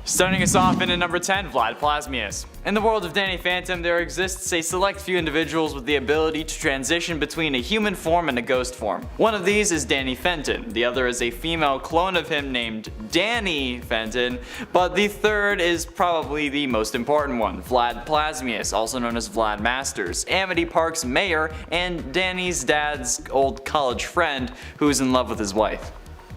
Starting us off in at number 10, Vlad Plasmius. In the world of Danny Phantom, there exists a select few individuals with the ability to transition between a human form and a ghost form. One of these is Danny Fenton, the other is a female clone of him named Danny Fenton, but the third is probably the most important one, Vlad Plasmius, also known as Vlad Masters, Amity Park's mayor and Danny's dad's old college friend who's in love with his wife.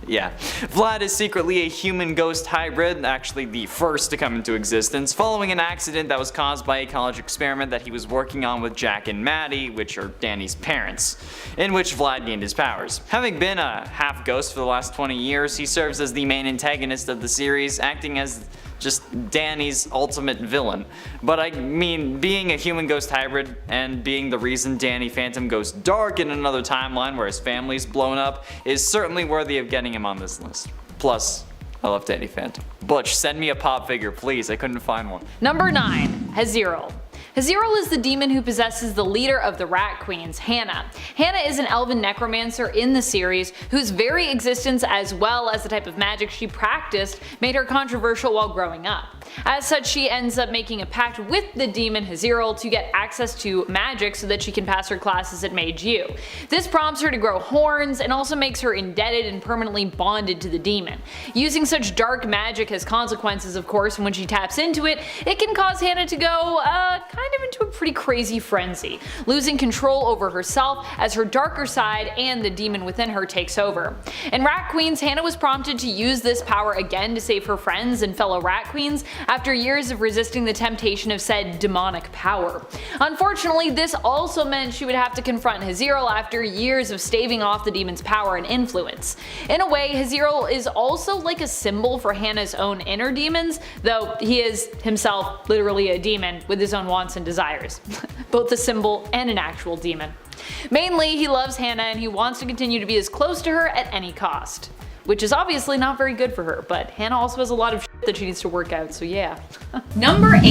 Yeah, Vlad is secretly a human-ghost hybrid, actually the first to come into existence, following an accident that was caused by a college experiment that he was working on with Jack and Maddie, which are Danny's parents, in which Vlad gained his powers. Having been a half-ghost for the last 20 years, he serves as the main antagonist of the series, acting as just Danny's ultimate villain. But I mean, being a human-ghost hybrid and being the reason Danny Phantom goes dark in another timeline where his family's blown up is certainly worthy of getting him on this list. Plus, I love Danny Phantom. Butch, send me a pop figure, please. I couldn't find one. Number 9. Haziral. Haziral is the demon who possesses the leader of the Rat Queens, Hannah. Hannah is an elven necromancer in the series whose very existence as well as the type of magic she practiced made her controversial while growing up. As such, she ends up making a pact with the demon Haziral to get access to magic so that she can pass her classes at Mage U. This prompts her to grow horns and also makes her indebted and permanently bonded to the demon. Using such dark magic has consequences, of course, and when she taps into it, it can cause Hannah to go kind of into a pretty crazy frenzy, losing control over herself as her darker side and the demon within her takes over. In Rat Queens, Hannah was prompted to use this power again to save her friends and fellow Rat Queens after years of resisting the temptation of said demonic power. Unfortunately, this also meant she would have to confront Haziral after years of staving off the demon's power and influence. In a way, Haziral is also like a symbol for Hannah's own inner demons, though he is himself literally a demon with his own wants and desires. Both a symbol and an actual demon. Mainly, he loves Hannah and he wants to continue to be as close to her at any cost. Which is obviously not very good for her, but Hannah also has a lot of shit that she needs to work out, so yeah. Number 8.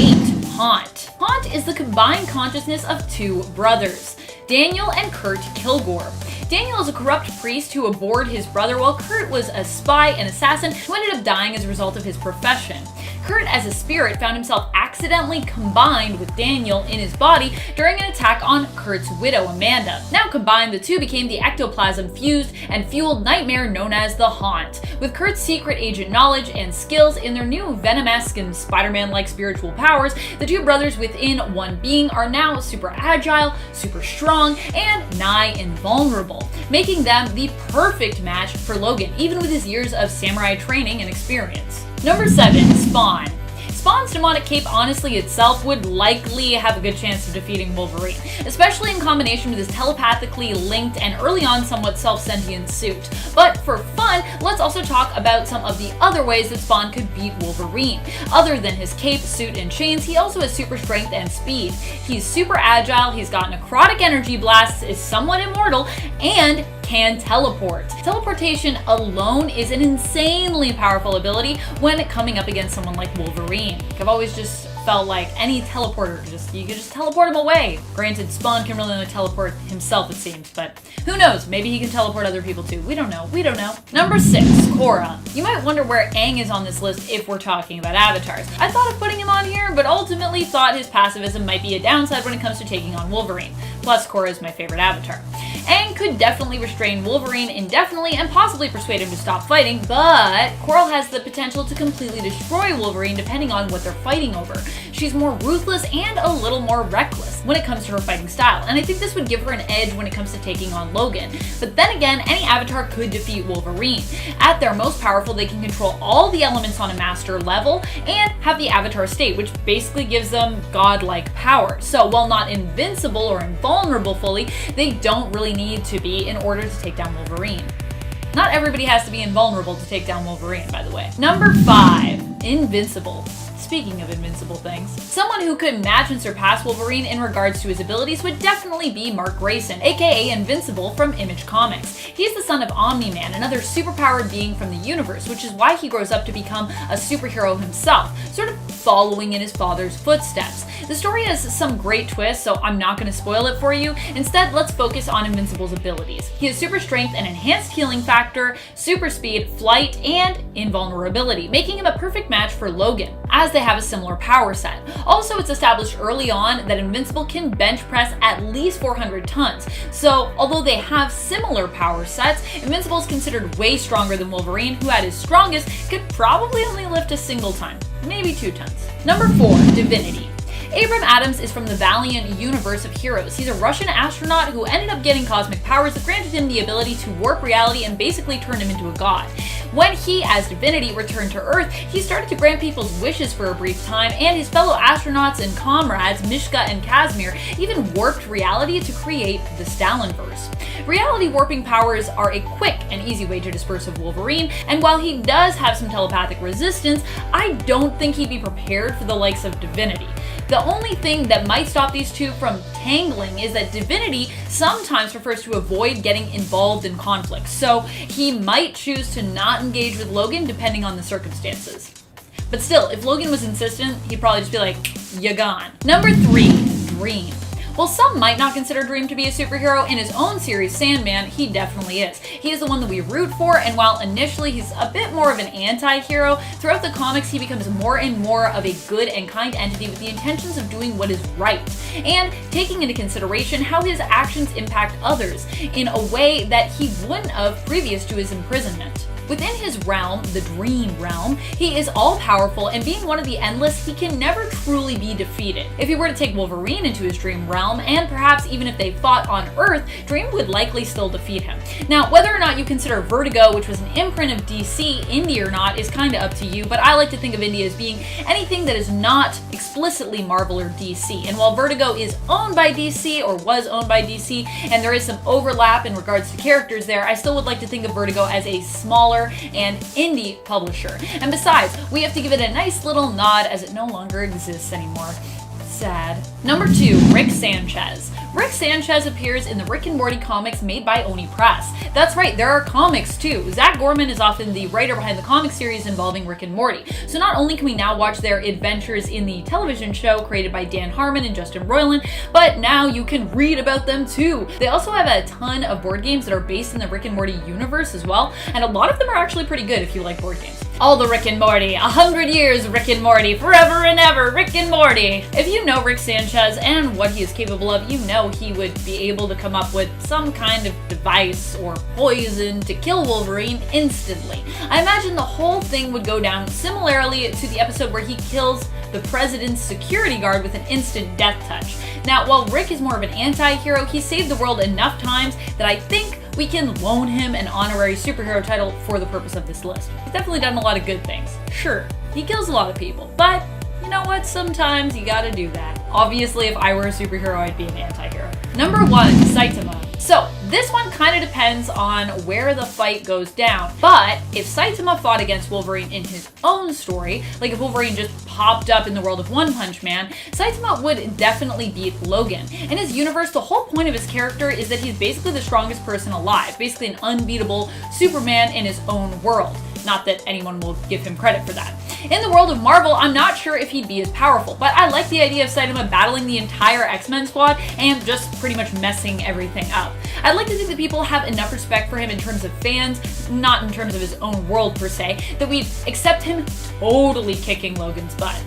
Haunt. Haunt is the combined consciousness of two brothers, Daniel and Kurt Kilgore. Daniel is a corrupt priest who abhorred his brother, while Kurt was a spy and assassin who ended up dying as a result of his profession. Kurt, as a spirit, found himself accidentally combined with Daniel in his body during an attack on Kurt's widow, Amanda. Now combined, the two became the ectoplasm fused and fueled nightmare known as the Haunt. With Kurt's secret agent knowledge and skills in their new Venom-esque and Spider-Man-like spiritual powers, the two brothers within one being are now super agile, super strong, and nigh invulnerable, making them the perfect match for Logan, even with his years of samurai training and experience. Number 7. Spawn. Spawn's demonic cape honestly itself would likely have a good chance of defeating Wolverine, especially in combination with his telepathically linked and early on somewhat self-sentient suit. But for fun, let's also talk about some of the other ways that Spawn could beat Wolverine. Other than his cape, suit, and chains, he also has super strength and speed. He's super agile, he's got necrotic energy blasts, is somewhat immortal, and can teleport. Teleportation alone is an insanely powerful ability when coming up against someone like Wolverine. I've always just felt like any teleporter, you could just teleport him away. Granted, Spawn can really only teleport himself, it seems, but who knows, maybe he can teleport other people too. We don't know. Number 6, Korra. You might wonder where Aang is on this list if we're talking about avatars. I thought of putting him on here, but ultimately thought his pacifism might be a downside when it comes to taking on Wolverine. Plus, Korra is my favorite avatar. Aang could definitely restrain Wolverine indefinitely and possibly persuade him to stop fighting, but Korra has the potential to completely destroy Wolverine depending on what they're fighting over. She's more ruthless and a little more reckless when it comes to her fighting style, and I think this would give her an edge when it comes to taking on Logan. But then again, any avatar could defeat Wolverine. At their most powerful, they can control all the elements on a master level and have the avatar state, which basically gives them godlike power. So while not invincible or invulnerable fully, they don't really need to be in order to take down Wolverine. Not everybody has to be invulnerable to take down Wolverine, by the way. Number 5, Invincible. Speaking of invincible things, someone who could match and surpass Wolverine in regards to his abilities would definitely be Mark Grayson, aka Invincible from Image Comics. He's the son of Omni-Man, another superpowered being from the universe, which is why he grows up to become a superhero himself, sort of following in his father's footsteps. The story has some great twists, so I'm not going to spoil it for you. Instead, let's focus on Invincible's abilities. He has super strength and enhanced healing factor, super speed, flight, and invulnerability, making him a perfect match for Logan, as they have a similar power set. Also, it's established early on that Invincible can bench press at least 400 tons, so although they have similar power sets, Invincible is considered way stronger than Wolverine, who at his strongest could probably only lift a single time, maybe 2 tons. Number 4, Divinity. Abram Adams is from the Valiant universe of heroes. He's a Russian astronaut who ended up getting cosmic powers that granted him the ability to warp reality and basically turned him into a god. When he, as Divinity, returned to Earth, he started to grant people's wishes for a brief time, and his fellow astronauts and comrades, Mishka and Casimir, even warped reality to create the Stalinverse. Reality warping powers are a quick and easy way to disperse of Wolverine, and while he does have some telepathic resistance, I don't think he'd be prepared for the likes of Divinity. The only thing that might stop these two from tangling is that Divinity sometimes prefers to avoid getting involved in conflicts, so he might choose to not engage with Logan depending on the circumstances. But still, if Logan was insistent, he'd probably just be like, "You gone." Number 3, Dream. While some might not consider Dream to be a superhero, in his own series, Sandman, he definitely is. He is the one that we root for, and while initially he's a bit more of an anti-hero, throughout the comics he becomes more and more of a good and kind entity with the intentions of doing what is right, and taking into consideration how his actions impact others in a way that he wouldn't have previous to his imprisonment. Within his realm, the Dream Realm, he is all-powerful, and being one of the Endless, he can never truly be defeated. If he were to take Wolverine into his Dream Realm, and perhaps even if they fought on Earth, Dream would likely still defeat him. Now, whether or not you consider Vertigo, which was an imprint of DC, indie or not, is kinda up to you, but I like to think of indie as being anything that is not explicitly Marvel or DC. And while Vertigo is owned by DC, or was owned by DC, and there is some overlap in regards to characters there, I still would like to think of Vertigo as a smaller and indie publisher. And besides, we have to give it a nice little nod as it no longer exists anymore. Sad. Number 2, Rick Sanchez. Rick Sanchez appears in the Rick and Morty comics made by Oni Press. That's right, there are comics too. Zach Gorman is often the writer behind the comic series involving Rick and Morty. So not only can we now watch their adventures in the television show created by Dan Harmon and Justin Roiland, but now you can read about them too. They also have a ton of board games that are based in the Rick and Morty universe as well, and a lot of them are actually pretty good if you like board games. All the Rick and Morty, 100 years Rick and Morty, forever and ever Rick and Morty. If you know Rick Sanchez and what he is capable of, you know he would be able to come up with some kind of device or poison to kill Wolverine instantly. I imagine the whole thing would go down similarly to the episode where he kills the president's security guard with an instant death touch. Now, while Rick is more of an anti-hero, he saved the world enough times that I think we can loan him an honorary superhero title for the purpose of this list. He's definitely done a lot of good things. Sure, he kills a lot of people, but you know what? Sometimes you gotta do that. Obviously, if I were a superhero, I'd be an anti-hero. Number 1, Saitama. So, this one kind of depends on where the fight goes down, but if Saitama fought against Wolverine in his own story, like if Wolverine just popped up in the world of One Punch Man, Saitama would definitely beat Logan. In his universe, the whole point of his character is that he's basically the strongest person alive, basically an unbeatable Superman in his own world. Not that anyone will give him credit for that. In the world of Marvel, I'm not sure if he'd be as powerful, but I like the idea of Saitama battling the entire X-Men squad and just pretty much messing everything up. I'd like to think that people have enough respect for him in terms of fans, not in terms of his own world per se, that we'd accept him totally kicking Logan's butt.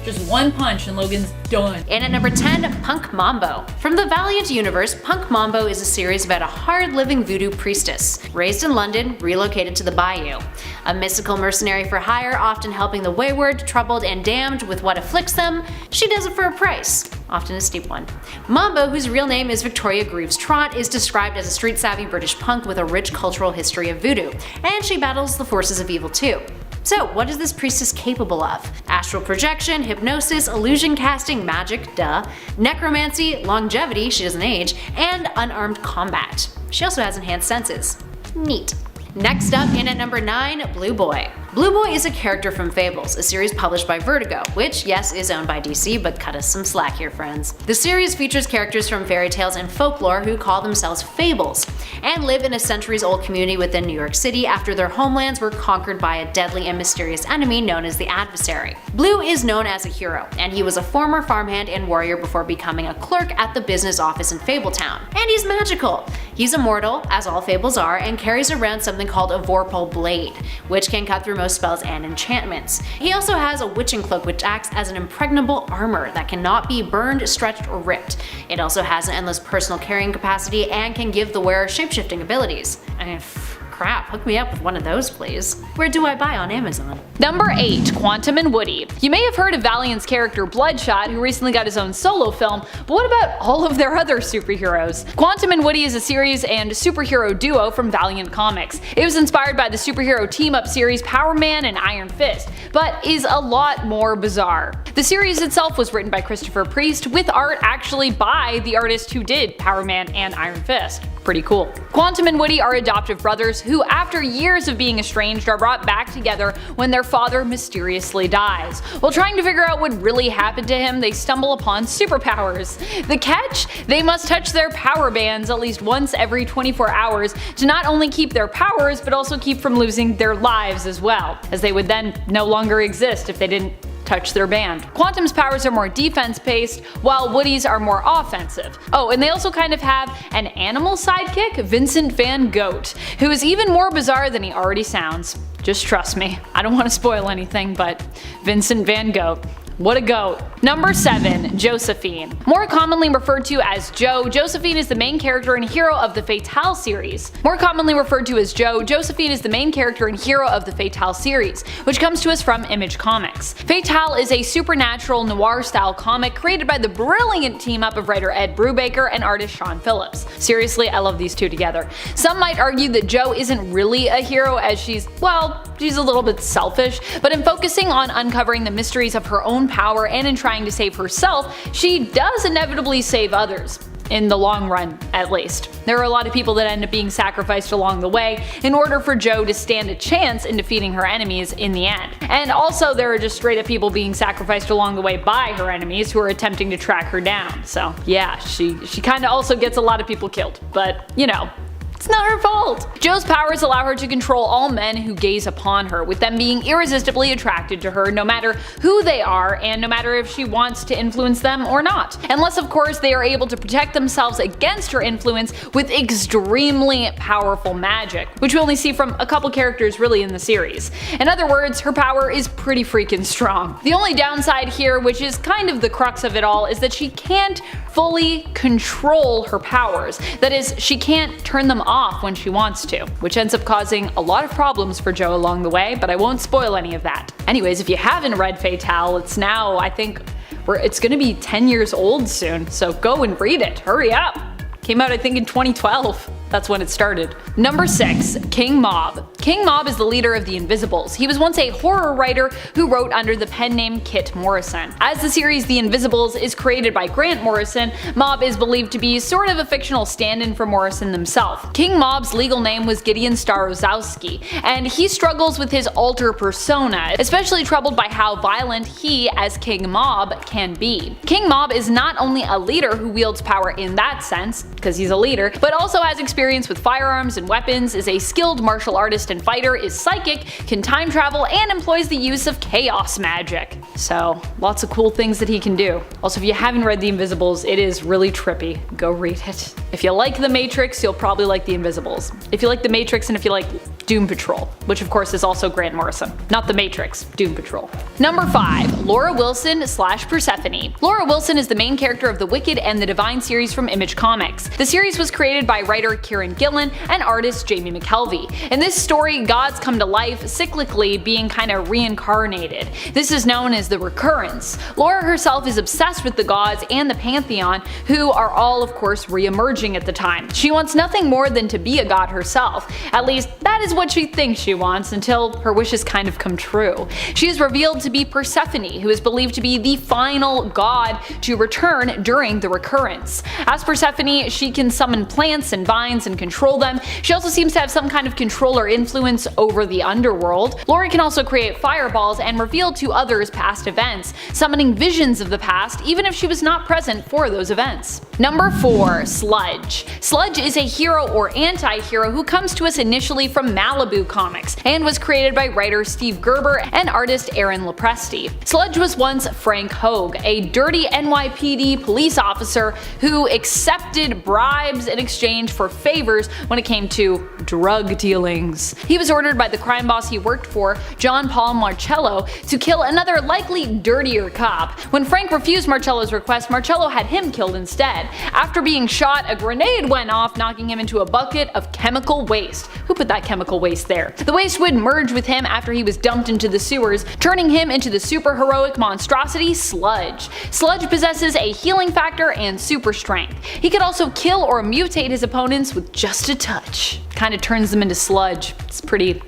Just one punch and Logan's done. And at number 10, Punk Mambo. From the Valiant universe, Punk Mambo is a series about a hard-living voodoo priestess. Raised in London, relocated to the Bayou. A mystical mercenary for hire, often helping the wayward, troubled, and damned with what afflicts them, she does it for a price, often a steep one. Mambo, whose real name is Victoria Greaves Trott, is described as a street-savvy British punk with a rich cultural history of voodoo, and she battles the forces of evil too. So, what is this priestess capable of? Astral projection, hypnosis, illusion casting, magic, duh, necromancy, longevity, she doesn't age, and unarmed combat. She also has enhanced senses. Neat. Next up, in at number 9, Blue Boy. Blue Boy is a character from Fables, a series published by Vertigo, which, yes, is owned by DC, but cut us some slack here, friends. The series features characters from fairy tales and folklore who call themselves Fables. and live in a centuries-old community within New York City after their homelands were conquered by a deadly and mysterious enemy known as the Adversary. Blue is known as a hero, and he was a former farmhand and warrior before becoming a clerk at the business office in Fabletown. And he's magical! He's immortal, as all fables are, and carries around something called a Vorpal Blade, which can cut through most spells and enchantments. He also has a witching cloak which acts as an impregnable armor that cannot be burned, stretched, or ripped. It also has an endless personal carrying capacity and can give the wearer shapeshifting abilities. I mean, crap, hook me up with one of those please. Where do I buy on Amazon? Number 8. Quantum and Woody. You may have heard of Valiant's character Bloodshot, who recently got his own solo film, but what about all of their other superheroes? Quantum and Woody is a series and superhero duo from Valiant Comics. It was inspired by the superhero team-up series Power Man and Iron Fist, but is a lot more bizarre. The series itself was written by Christopher Priest, with art actually by the artist who did Power Man and Iron Fist. Pretty cool. Quantum and Woody are adoptive brothers who, after years of being estranged, are brought back together when their father mysteriously dies. While trying to figure out what really happened to him, they stumble upon superpowers. The catch? They must touch their power bands at least once every 24 hours to not only keep their powers, but also keep from losing their lives as well, as they would then no longer exist if they didn't touch their band. Quantum's powers are more defense-based, while Woody's are more offensive. Oh, and they also kind of have an animal sidekick, Vincent Van Gogh, who is even more bizarre than he already sounds. Just trust me. I don't want to spoil anything, but Vincent Van Gogh. What a goat. Number 7. Josephine. More commonly referred to as Jo, Josephine is the main character and hero of the Fatale series. More commonly referred to as Jo, Josephine is the main character and hero of the Fatale series, which comes to us from Image Comics. Fatale is a supernatural noir-style comic created by the brilliant team-up of writer Ed Brubaker and artist Sean Phillips. Seriously, I love these two together. Some might argue that Jo isn't really a hero as she's a little bit selfish, but in focusing on uncovering the mysteries of her own power and in trying to save herself, she does inevitably save others. In the long run, at least. There are a lot of people that end up being sacrificed along the way in order for Jo to stand a chance in defeating her enemies in the end. And also there are just straight up people being sacrificed along the way by her enemies who are attempting to track her down. So yeah, she kinda also gets a lot of people killed, but you know, it's not her fault. Jo's powers allow her to control all men who gaze upon her, with them being irresistibly attracted to her no matter who they are and no matter if she wants to influence them or not. Unless of course they are able to protect themselves against her influence with extremely powerful magic, which we only see from a couple characters really in the series. In other words, her power is pretty freaking strong. The only downside here, which is kind of the crux of it all, is that she can't fully control her powers. That is, she can't turn them off when she wants to, which ends up causing a lot of problems for Jo along the way, but I won't spoil any of that. Anyways, if you haven't read Fatale, it's now, I think, it's gonna be 10 years old soon, so go and read it, hurry up! Came out I think in 2012. That's when it started. Number 6. King Mob. King Mob is the leader of the Invisibles. He was once a horror writer who wrote under the pen name Kit Morrison. As the series The Invisibles is created by Grant Morrison, Mob is believed to be sort of a fictional stand-in for Morrison himself. King Mob's legal name was Gideon Starozowski, and he struggles with his alter persona, especially troubled by how violent he, as King Mob, can be. King Mob is not only a leader who wields power in that sense, because he's a leader, but also has experience with firearms and weapons, is a skilled martial artist and fighter, is psychic, can time travel, and employs the use of chaos magic. So, lots of cool things that he can do. Also, if you haven't read The Invisibles, it is really trippy. Go read it. If you like The Matrix, you'll probably like The Invisibles. If you like The Matrix and if you like Doom Patrol, which of course is also Grant Morrison. Not The Matrix, Doom Patrol. Number 5. Laura Wilson / Persephone. Laura Wilson is the main character of the Wicked and the Divine series from Image Comics. The series was created by writer Kieran Gillen and artist Jamie McKelvey. In this story, gods come to life cyclically, being kind of reincarnated. This is known as the recurrence. Laura herself is obsessed with the gods and the pantheon, who are all of course re-emerging at the time. She wants nothing more than to be a god herself. At least that is what what she thinks she wants until her wishes kind of come true. She is revealed to be Persephone, who is believed to be the final god to return during the recurrence. As Persephone, she can summon plants and vines and control them. She also seems to have some kind of control or influence over the underworld. Laurey can also create fireballs and reveal to others past events, summoning visions of the past even if she was not present for those events. Number 4. Sludge. Sludge is a hero or anti-hero who comes to us initially from Malibu Comics and was created by writer Steve Gerber and artist Aaron Lopresti. Sludge was once Frank Hogue, a dirty NYPD police officer who accepted bribes in exchange for favors when it came to drug dealings. He was ordered by the crime boss he worked for, John Paul Marcello, to kill another likely dirtier cop. When Frank refused Marcello's request, Marcello had him killed instead. After being shot, a grenade went off, knocking him into a bucket of chemical waste. Who put that chemical waste there? The waste would merge with him after he was dumped into the sewers, turning him into the superheroic monstrosity Sludge. Sludge possesses a healing factor and super strength. He could also kill or mutate his opponents with just a touch. Kinda turns them into sludge. It's pretty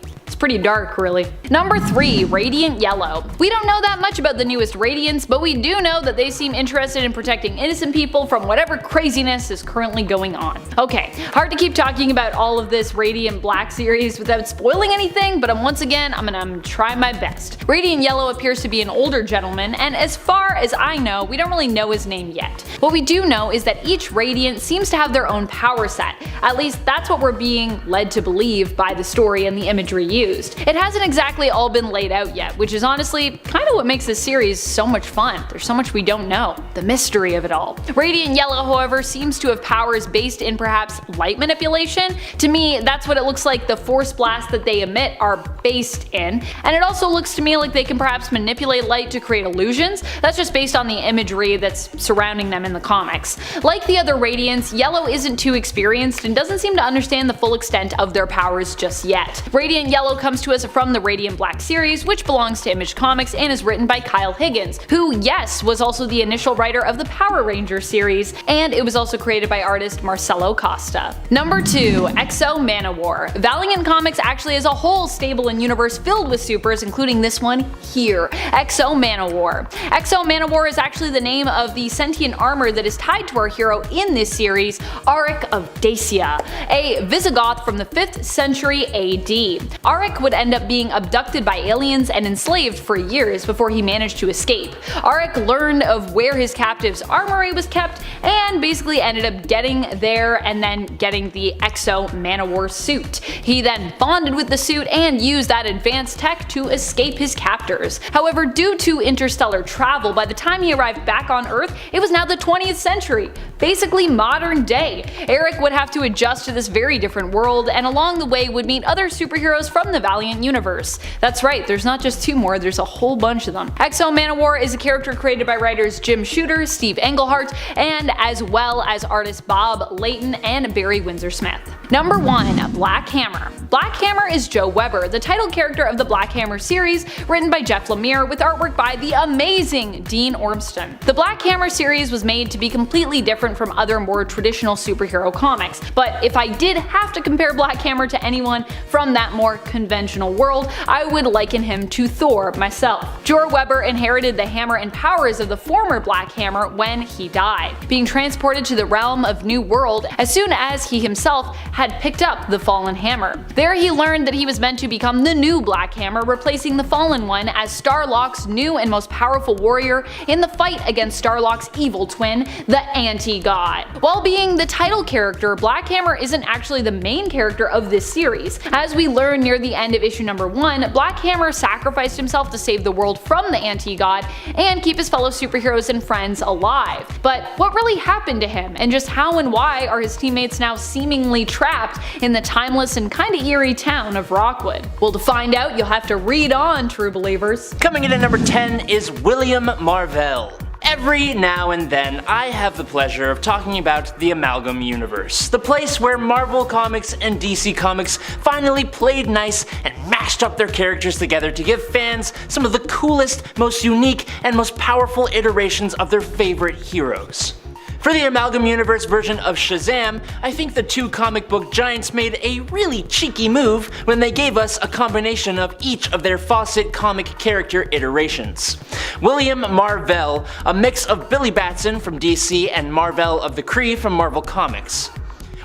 dark, really. Number 3. Radiant Yellow. We don't know that much about the newest Radiants, but we do know that they seem interested in protecting innocent people from whatever craziness is currently going on. Okay, hard to keep talking about all of this Radiant Black series without spoiling anything, but I'm gonna try my best. Radiant Yellow appears to be an older gentleman, and as far as I know, we don't really know his name yet. What we do know is that each Radiant seems to have their own power set. At least that's what we're being led to believe by the story and the imagery used. It hasn't exactly all been laid out yet, which is honestly kind of what makes this series so much fun. There's so much we don't know. The mystery of it all. Radiant Yellow, however, seems to have powers based in perhaps light manipulation. To me, that's what it looks like the force blasts that they emit are based in, and it also looks to me like they can perhaps manipulate light to create illusions. That's just based on the imagery that's surrounding them in the comics. Like the other Radiants, Yellow isn't too experienced and doesn't seem to understand the full extent of their powers just yet. Radiant Yellow comes to us from the Radiant Black series, which belongs to Image Comics and is written by Kyle Higgins, who, yes, was also the initial writer of the Power Rangers series, and it was also created by artist Marcelo Costa. Number 2. X-O Manowar. Valiant Comics actually has a whole stable and universe filled with supers, including this one here, X-O Manowar. X-O Manowar is actually the name of the sentient armor that is tied to our hero in this series, Auric of Dacia, a Visigoth from the 5th century AD. Auric would end up being abducted by aliens and enslaved for years before he managed to escape. Auric learned of where his captive's armory was kept and basically ended up getting there and then getting the X-O Manowar suit. He then bonded with the suit and used that advanced tech to escape his captors. However, due to interstellar travel, by the time he arrived back on Earth, it was now the 20th century, basically modern day. Eric would have to adjust to this very different world, and along the way would meet other superheroes from the Valiant universe. That's right, there's not just 2 more, there's a whole bunch of them. X-O Manowar is a character created by writers Jim Shooter, Steve Englehart, and as well as artists Bob Layton and Barry Windsor-Smith. Number 1. Black Hammer. Black Hammer is Joe Weber, the title character of the Black Hammer series, written by Jeff Lemire with artwork by the amazing Dean Ormston. The Black Hammer series was made to be completely different from other more traditional superhero comics, but if I did have to compare Black Hammer to anyone from that more conventional world, I would liken him to Thor myself. Joe Weber inherited the hammer and powers of the former Black Hammer when he died, being transported to the realm of New World as soon as he himself had picked up the fallen hammer. There he learned that he was meant to become the new Black Hammer, replacing the fallen one as Starlock's new and most powerful warrior in the fight against Starlock's evil twin, the Anti-God. While being the title character, Black Hammer isn't actually the main character of this series. As we learn near the end of issue number 1, Black Hammer sacrificed himself to save the world from the Anti-God and keep his fellow superheroes and friends alive. But what really happened to him, and just how and why are his teammates now seemingly trapped in the timeless and kinda eerie town of Rockwood? Well, to find out, you'll have to read on, true believers. Coming in at number 10 is William Marvell. Every now and then, I have the pleasure of talking about the Amalgam Universe, the place where Marvel Comics and DC Comics finally played nice and mashed up their characters together to give fans some of the coolest, most unique, and most powerful iterations of their favorite heroes. For the Amalgam Universe version of Shazam, I think the two comic book giants made a really cheeky move when they gave us a combination of each of their Fawcett comic character iterations. William Marvell, a mix of Billy Batson from DC and Mar-Vell of the Kree from Marvel Comics.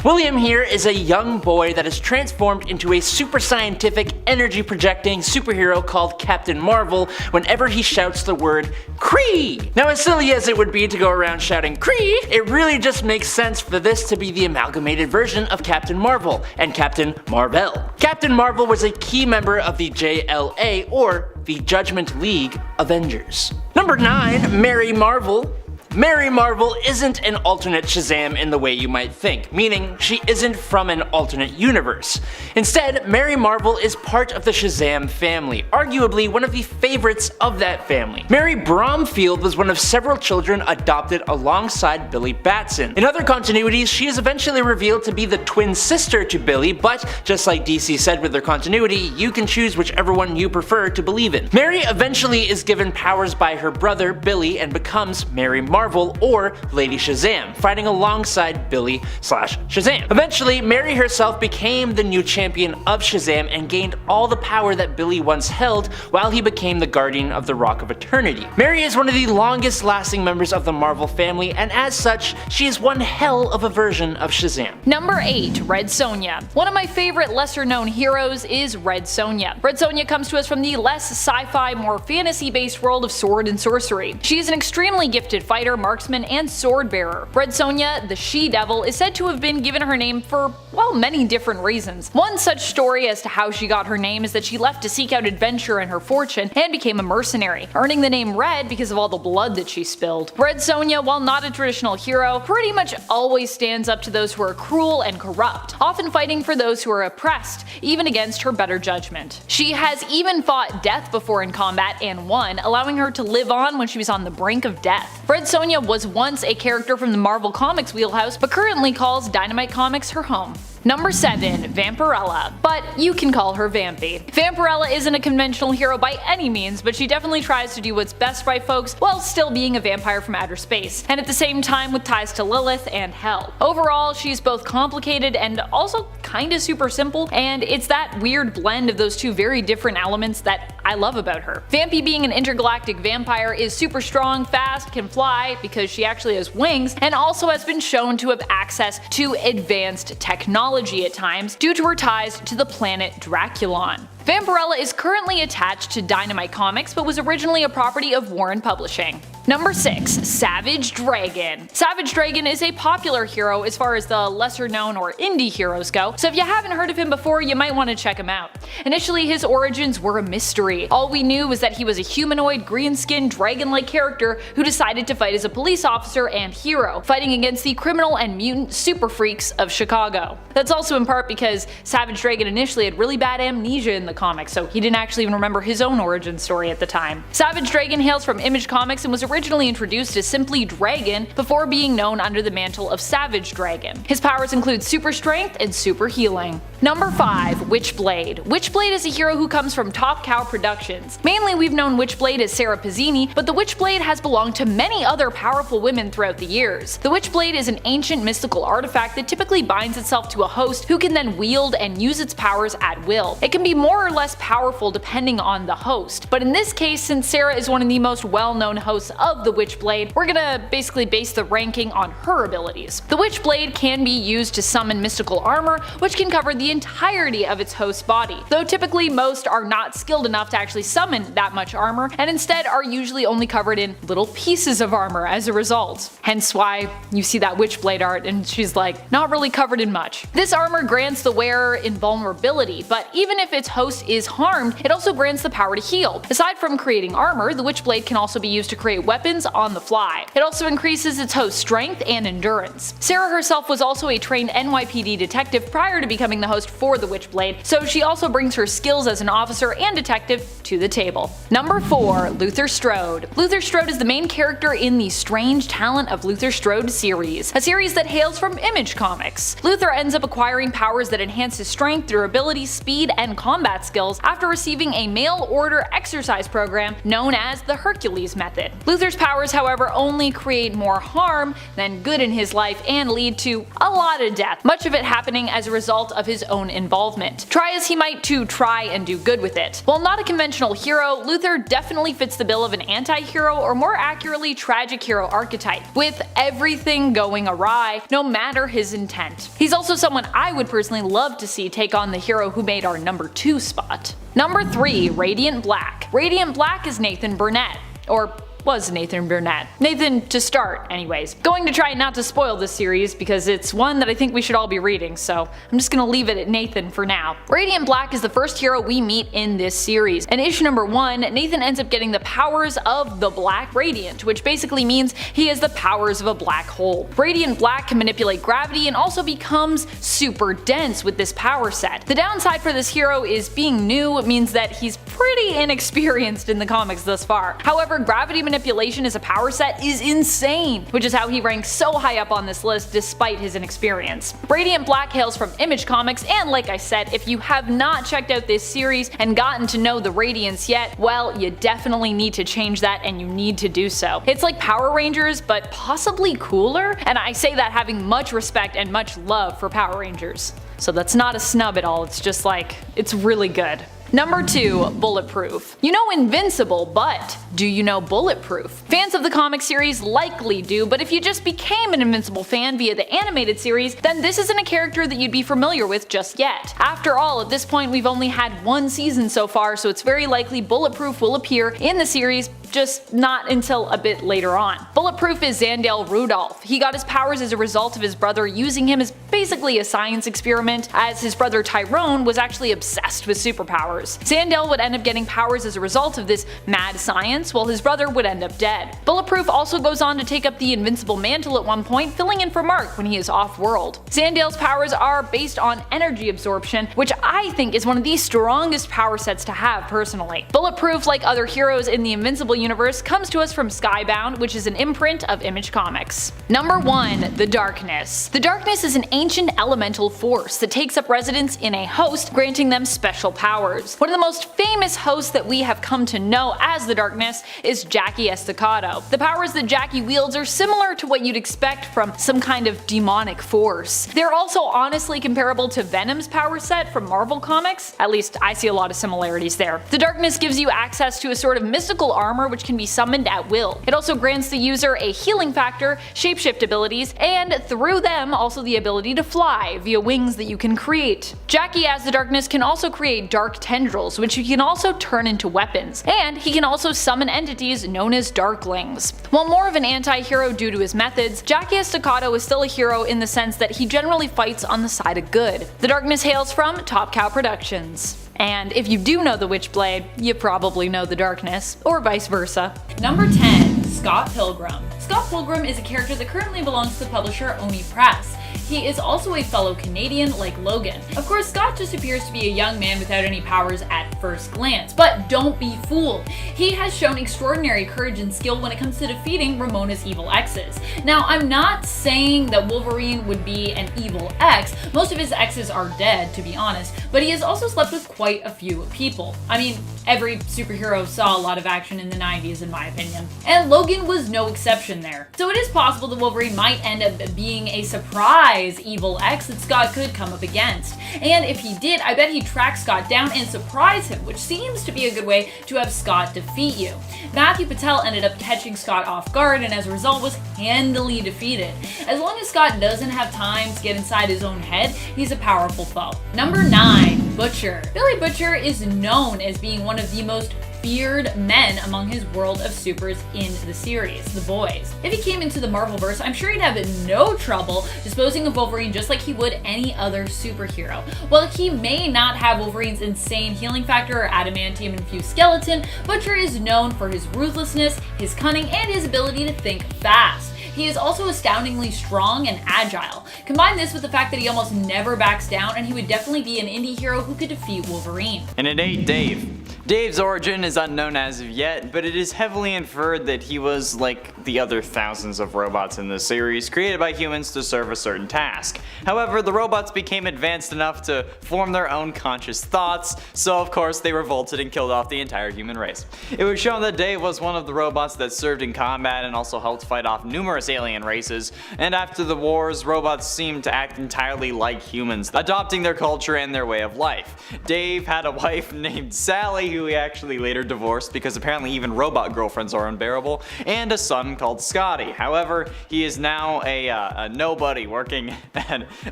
William here is a young boy that is transformed into a super scientific, energy projecting superhero called Captain Marvel whenever he shouts the word Kree! Now, as silly as it would be to go around shouting Kree, it really just makes sense for this to be the amalgamated version of Captain Marvel and Captain Mar-Vell. Captain Marvel was a key member of the JLA, or the Judgment League Avengers. Number 9, Mary Marvel. Mary Marvel isn't an alternate Shazam in the way you might think, meaning she isn't from an alternate universe. Instead, Mary Marvel is part of the Shazam family, arguably one of the favorites of that family. Mary Bromfield was one of several children adopted alongside Billy Batson. In other continuities, she is eventually revealed to be the twin sister to Billy, but just like DC said with their continuity, you can choose whichever one you prefer to believe in. Mary eventually is given powers by her brother Billy and becomes Mary Marvel, or Lady Shazam, fighting alongside Billy/Shazam. Eventually, Mary herself became the new champion of Shazam and gained all the power that Billy once held while he became the guardian of the Rock of Eternity. Mary is one of the longest lasting members of the Marvel family, and as such, she is one hell of a version of Shazam. Number 8, Red Sonja. One of my favorite lesser known heroes is Red Sonja. Red Sonja comes to us from the less sci-fi, more fantasy-based world of sword and sorcery. She is an extremely gifted fighter, marksman, and sword bearer. Red Sonja, the She-Devil, is said to have been given her name for, well, many different reasons. One such story as to how she got her name is that she left to seek out adventure and her fortune and became a mercenary, earning the name Red because of all the blood that she spilled. Red Sonja, while not a traditional hero, pretty much always stands up to those who are cruel and corrupt, often fighting for those who are oppressed, even against her better judgment. She has even fought death before in combat and won, allowing her to live on when she was on the brink of death. Red Sonja was once a character from the Marvel Comics wheelhouse, but currently calls Dynamite Comics her home. Number 7, Vampirella, but you can call her Vampy. Vampirella isn't a conventional hero by any means, but she definitely tries to do what's best by folks while still being a vampire from outer space, and at the same time with ties to Lilith and Hell. Overall, she's both complicated and also kinda super simple, and it's that weird blend of those two very different elements that I love about her. Vampy, being an intergalactic vampire, is super strong, fast, can fly because she actually has wings, and also has been shown to have access to advanced technology at times due to her ties to the planet Draculon. Vampirella is currently attached to Dynamite Comics, but was originally a property of Warren Publishing. Number 6, Savage Dragon. Savage Dragon is a popular hero as far as the lesser known or indie heroes go, so if you haven't heard of him before, you might want to check him out. Initially, his origins were a mystery. All we knew was that he was a humanoid, green-skinned, dragon-like character who decided to fight as a police officer and hero, fighting against the criminal and mutant super freaks of Chicago. That's also in part because Savage Dragon initially had really bad amnesia in the comics, so he didn't actually even remember his own origin story at the time. Savage Dragon hails from Image Comics and was originally introduced as simply Dragon before being known under the mantle of Savage Dragon. His powers include super strength and super healing. Number 5, Witchblade. Witchblade is a hero who comes from Top Cow Productions. Mainly we've known Witchblade as Sarah Pizzini, but the Witchblade has belonged to many other powerful women throughout the years. The Witchblade is an ancient mystical artifact that typically binds itself to a host who can then wield and use its powers at will. It can be more or less powerful depending on the host, but in this case, since Sarah is one of the most well-known hosts of the Witchblade, we're gonna basically base the ranking on her abilities. The Witchblade can be used to summon mystical armor, which can cover the entirety of its host's body, though typically most are not skilled enough to actually summon that much armor, and instead are usually only covered in little pieces of armor as a result. Hence why you see that Witchblade art and she's like, not really covered in much. This armor grants the wearer invulnerability, but even if its host is harmed, it also grants the power to heal. Aside from creating armor, the Witchblade can also be used to create weapons on the fly. It also increases its host's strength and endurance. Sarah herself was also a trained NYPD detective prior to becoming the host for the Witchblade, so she also brings her skills as an officer and detective to the table. Number 4, Luther Strode. Luther Strode is the main character in the Strange Talent of Luther Strode series, a series that hails from Image Comics. Luther ends up acquiring powers that enhance his strength, durability, speed, and combat skills after receiving a mail-order exercise program known as the Hercules Method. Luther Luther's powers, however, only create more harm than good in his life and lead to a lot of death, much of it happening as a result of his own involvement. Try as he might to try and do good with it. While not a conventional hero, Luther definitely fits the bill of an anti-hero, or more accurately, tragic hero archetype, with everything going awry, no matter his intent. He's also someone I would personally love to see take on the hero who made our number 2 spot. Number 3, Radiant Black. Radiant Black is Nathan Burnett, or was Nathan Burnett. Nathan to start, anyways. Going to try not to spoil this series because it's one that I think we should all be reading, so I'm just gonna leave it at Nathan for now. Radiant Black is the first hero we meet in this series. In issue number 1, Nathan ends up getting the powers of the Black Radiant, which basically means he has the powers of a black hole. Radiant Black can manipulate gravity and also becomes super dense with this power set. The downside for this hero is being new means that he's pretty inexperienced in the comics thus far. However, gravity manipulation as a power set is insane, which is how he ranks so high up on this list despite his inexperience. Radiant Black hails from Image Comics, and like I said, if you have not checked out this series and gotten to know the Radiants yet, well, you definitely need to change that, and you need to do so. It's like Power Rangers, but possibly cooler, and I say that having much respect and much love for Power Rangers. So that's not a snub at all, it's just like, it's really good. Number 2, Bulletproof. You know Invincible, but do you know Bulletproof? Fans of the comic series likely do, but if you just became an Invincible fan via the animated series, then this isn't a character that you'd be familiar with just yet. After all, at this point we've only had 1 season so far, so it's very likely Bulletproof will appear in the series, just not until a bit later on. Bulletproof is Zandale Rudolph. He got his powers as a result of his brother using him as basically a science experiment, as his brother Tyrone was actually obsessed with superpowers. Zandale would end up getting powers as a result of this mad science, while his brother would end up dead. Bulletproof also goes on to take up the Invincible mantle at one point, filling in for Mark when he is off-world. Zandale's powers are based on energy absorption, which I think is one of the strongest power sets to have personally. Bulletproof, like other heroes in the Invincible universe, comes to us from Skybound, which is an imprint of Image Comics. Number 1, the Darkness. The Darkness is an ancient elemental force that takes up residence in a host, granting them special powers. One of the most famous hosts that we have come to know as the Darkness is Jackie Estacado. The powers that Jackie wields are similar to what you'd expect from some kind of demonic force. They're also honestly comparable to Venom's power set from Marvel Comics, at least I see a lot of similarities there. The Darkness gives you access to a sort of mystical armor which can be summoned at will. It also grants the user a healing factor, shapeshift abilities, and through them also the ability to fly via wings that you can create. Jackie as the Darkness can also create dark tendrils, which he can also turn into weapons, and he can also summon entities known as Darklings. While more of an anti-hero due to his methods, Jackie Estacado is still a hero in the sense that he generally fights on the side of good. The Darkness hails from Top Cow Productions. And if you do know the Witchblade, you probably know the Darkness, or vice versa. Number 10, Scott Pilgrim. Scott Pilgrim is a character that currently belongs to the publisher Oni Press. He is also a fellow Canadian like Logan. Of course, Scott just appears to be a young man without any powers at first glance, but don't be fooled. He has shown extraordinary courage and skill when it comes to defeating Ramona's evil exes. Now, I'm not saying that Wolverine would be an evil ex. Most of his exes are dead, to be honest, but he has also slept with quite a few people. I mean, every superhero saw a lot of action in the 90s in my opinion, and Logan was no exception there. So it is possible that Wolverine might end up being a surprise evil ex that Scott could come up against. And if he did, I bet he'd track Scott down and surprise him, which seems to be a good way to have Scott defeat you. Matthew Patel ended up catching Scott off guard and as a result was handily defeated. As long as Scott doesn't have time to get inside his own head, he's a powerful foe. Number 9, Butcher. Billy Butcher is known as being one of the most feared men among his world of supers in the series, The Boys. If he came into the Marvelverse, I'm sure he'd have no trouble disposing of Wolverine just like he would any other superhero. While he may not have Wolverine's insane healing factor or adamantium-infused skeleton, Butcher is known for his ruthlessness, his cunning, and his ability to think fast. He is also astoundingly strong and agile. Combine this with the fact that he almost never backs down, and he would definitely be an indie hero who could defeat Wolverine. And at 8, Dave. Dave's origin is unknown as of yet, but it is heavily inferred that he was like the other thousands of robots in the series, created by humans to serve a certain task. However, the robots became advanced enough to form their own conscious thoughts, so of course they revolted and killed off the entire human race. It was shown that Dave was one of the robots that served in combat and also helped fight off numerous alien races, and after the wars, robots seemed to act entirely like humans, adopting their culture and their way of life. Dave had a wife named Sally, who he actually later divorced because apparently even robot girlfriends are unbearable, and a son called Scotty. However, he is now a nobody working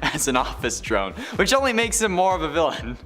as an office drone, which only makes him more of a villain,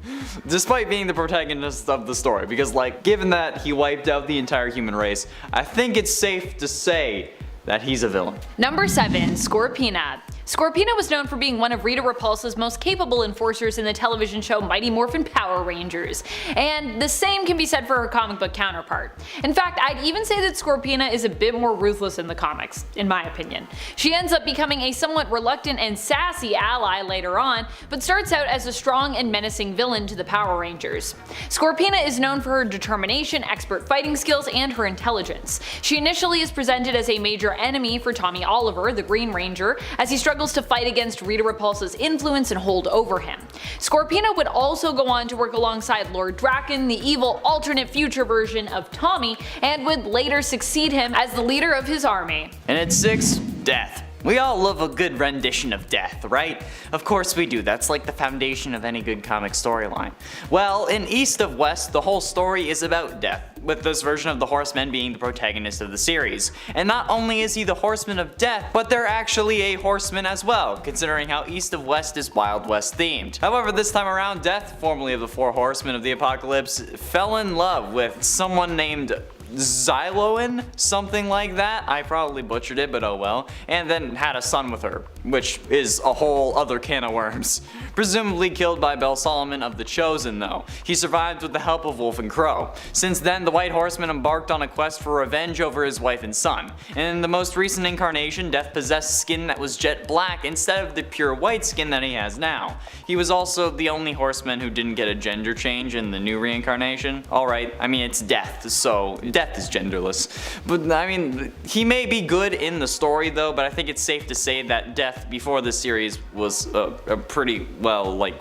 despite being the protagonist of the story, because like, given that he wiped out the entire human race, I think it's safe to say that he's a villain. Number 7. Scorpina. Scorpina was known for being one of Rita Repulsa's most capable enforcers in the television show Mighty Morphin Power Rangers, and the same can be said for her comic book counterpart. In fact, I'd even say that Scorpina is a bit more ruthless in the comics, in my opinion. She ends up becoming a somewhat reluctant and sassy ally later on, but starts out as a strong and menacing villain to the Power Rangers. Scorpina is known for her determination, expert fighting skills, and her intelligence. She initially is presented as a major enemy for Tommy Oliver, the Green Ranger, as he struggles to fight against Rita Repulsa's influence and hold over him. Scorpina would also go on to work alongside Lord Draken, the evil alternate future version of Tommy, and would later succeed him as the leader of his army. And at 6, Death. We all love a good rendition of death, right? Of course we do, that's like the foundation of any good comic storyline. Well, in East of West, the whole story is about death, with this version of the Horseman being the protagonist of the series. And not only is he the Horseman of Death, but they're actually a horseman as well, considering how East of West is Wild West themed. However, this time around, Death, formerly of the 4 Horsemen of the Apocalypse, fell in love with someone named Xyloan, something like that. I probably butchered it, but oh well. And then had a son with her, which is a whole other can of worms. Presumably killed by Bel Solomon of the Chosen though. He survived with the help of Wolf and Crow. Since then, the White Horseman embarked on a quest for revenge over his wife and son. And in the most recent incarnation, Death possessed skin that was jet black instead of the pure white skin that he has now. He was also the only horseman who didn't get a gender change in the new reincarnation. Alright, I mean it's Death, so Death is genderless. But I mean, he may be good in the story though, but I think it's safe to say that Death before this series was a pretty, well, like,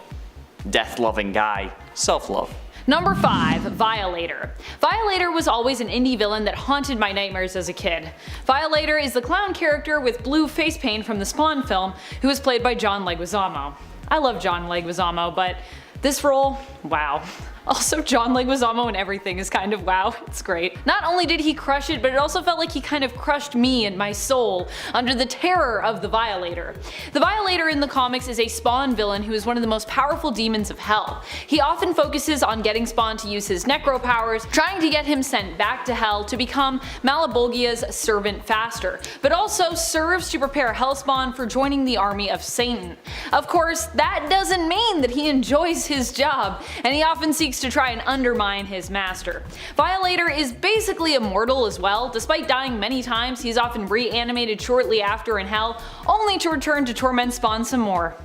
death-loving guy. Self-love. Number 5. Violator. Violator was always an indie villain that haunted my nightmares as a kid. Violator is the clown character with blue face paint from the Spawn film, who was played by John Leguizamo. I love John Leguizamo, but this role, wow. Also, John Leguizamo and everything is kind of wow, it's great. Not only did he crush it, but it also felt like he kind of crushed me and my soul under the terror of the Violator. The Violator in the comics is a Spawn villain who is one of the most powerful demons of hell. He often focuses on getting Spawn to use his necro powers, trying to get him sent back to hell to become Malebolgia's servant faster, but also serves to prepare Hellspawn for joining the army of Satan. Of course, that doesn't mean that he enjoys his job, and he often seeks to try and undermine his master. Violator is basically immortal as well. Despite dying many times, he's often reanimated shortly after in hell, only to return to torment Spawn some more.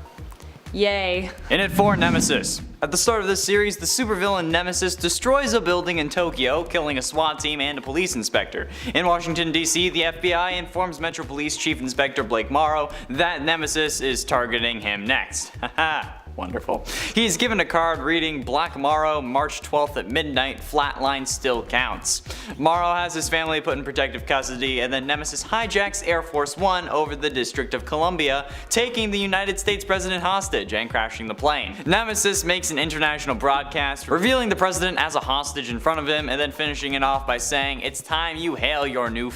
Yay. And at 4, Nemesis. At the start of this series, the supervillain Nemesis destroys a building in Tokyo, killing a SWAT team and a police inspector. In Washington, D.C., the FBI informs Metro Police Chief Inspector Blake Morrow that Nemesis is targeting him next. Haha. Wonderful. He's given a card reading Black Morrow, March 12th at midnight, flatline still counts. Morrow has his family put in protective custody, and then Nemesis hijacks Air Force One over the District of Columbia, taking the United States president hostage and crashing the plane. Nemesis makes an international broadcast, revealing the president as a hostage in front of him, and then finishing it off by saying, "It's time you hail your new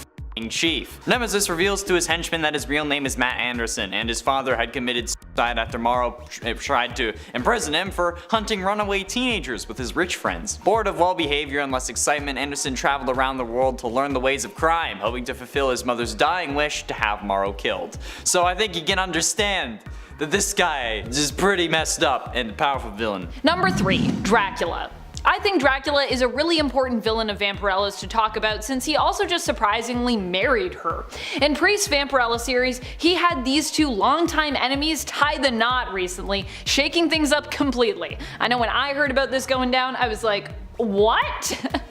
chief." Nemesis reveals to his henchman that his real name is Matt Anderson, and his father had committed suicide after Morrow tried to imprison him for hunting runaway teenagers with his rich friends. Bored of well behavior and less excitement, Anderson traveled around the world to learn the ways of crime, hoping to fulfill his mother's dying wish to have Morrow killed. So I think you can understand that this guy is pretty messed up and a powerful villain. Number 3. Dracula. I think Dracula is a really important villain of Vampirella's to talk about since he also just surprisingly married her. In Priest's Vampirella series, he had these two longtime enemies tie the knot recently, shaking things up completely. I know when I heard about this going down, I was like, what?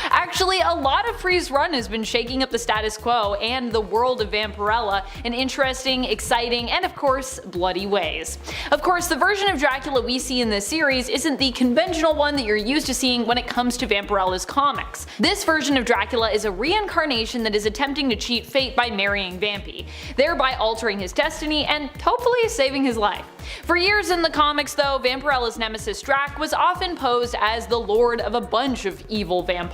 Actually, a lot of Priest's run has been shaking up the status quo and the world of Vampirella in interesting, exciting, and of course, bloody ways. Of course, the version of Dracula we see in this series isn't the conventional one that you're used to seeing when it comes to Vampirella's comics. This version of Dracula is a reincarnation that is attempting to cheat fate by marrying Vampy, thereby altering his destiny and hopefully saving his life. For years in the comics though, Vampirella's nemesis Drac was often posed as the lord of a bunch of evil vampires,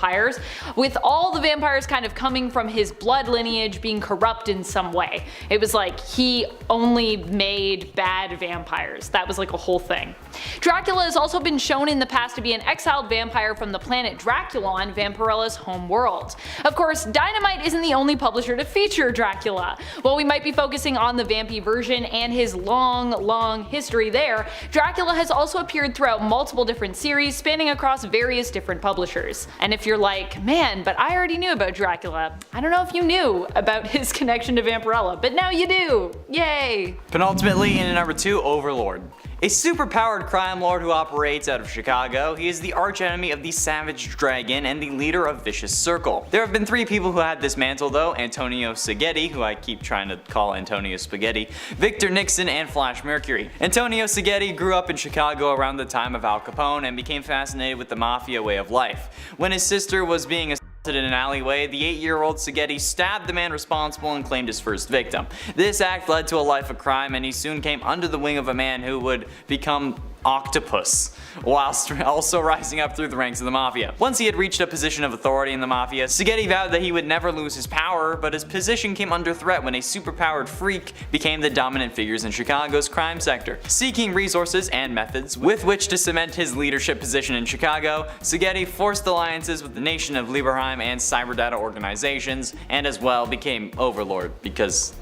with all the vampires kind of coming from his blood lineage being corrupt in some way. It was like he only made bad vampires. That was like a whole thing. Dracula has also been shown in the past to be an exiled vampire from the planet Draculon, Vampirella's home world. Of course, Dynamite isn't the only publisher to feature Dracula. While we might be focusing on the Vampy version and his long history there, Dracula has also appeared throughout multiple different series spanning across various different publishers. And if you're like, man, but I already knew about Dracula, I don't know if you knew about his connection to Vampirella, but now you do! Yay! Penultimately, in at number 2, Overlord. A superpowered crime lord who operates out of Chicago, he is the archenemy of the Savage Dragon and the leader of Vicious Circle. There have been 3 people who had this mantle though: Antonio Seghetti, who I keep trying to call Antonio Spaghetti, Victor Nixon, and Flash Mercury. Antonio Seghetti grew up in Chicago around the time of Al Capone and became fascinated with the mafia way of life. When his sister was being in an alleyway, the 8-year-old Seghetti stabbed the man responsible and claimed his first victim. This act led to a life of crime, and he soon came under the wing of a man who would become Octopus, whilst also rising up through the ranks of the mafia. Once he had reached a position of authority in the mafia, Seghetti vowed that he would never lose his power, but his position came under threat when a superpowered freak became the dominant figures in Chicago's crime sector. Seeking resources and methods with which to cement his leadership position in Chicago, Seghetti forced alliances with the Nation of Lieberheim and Cyberdata organizations, and as well became Overlord, because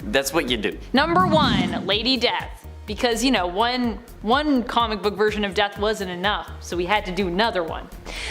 that's what you do. Number 1, Lady Death. Because, you know, one comic book version of Death wasn't enough, so we had to do another one.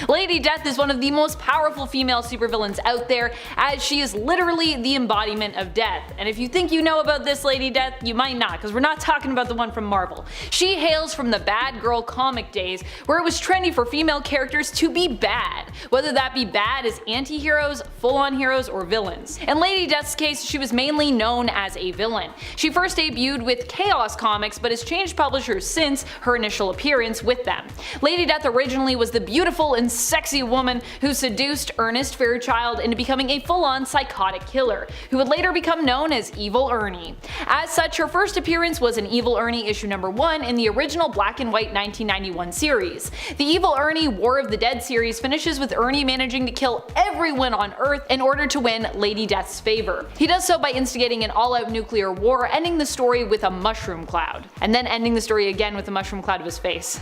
Lady Death is one of the most powerful female supervillains out there, as she is literally the embodiment of death. And if you think you know about this Lady Death, you might not, because we're not talking about the one from Marvel. She hails from the Bad Girl comic days, where it was trendy for female characters to be bad, whether that be bad as anti-heroes, full-on heroes, or villains. In Lady Death's case, she was mainly known as a villain. She first debuted with Chaos Comics, but has changed publishers since her initial appearance with them. Lady Death originally was the beautiful and sexy woman who seduced Ernest Fairchild into becoming a full-on psychotic killer, who would later become known as Evil Ernie. As such, her first appearance was in Evil Ernie issue number 1 in the original black and white 1991 series. The Evil Ernie War of the Dead series finishes with Ernie managing to kill everyone on Earth in order to win Lady Death's favor. He does so by instigating an all-out nuclear war, ending the story with a mushroom cloud, and then ending the story again with a mushroom cloud of his face.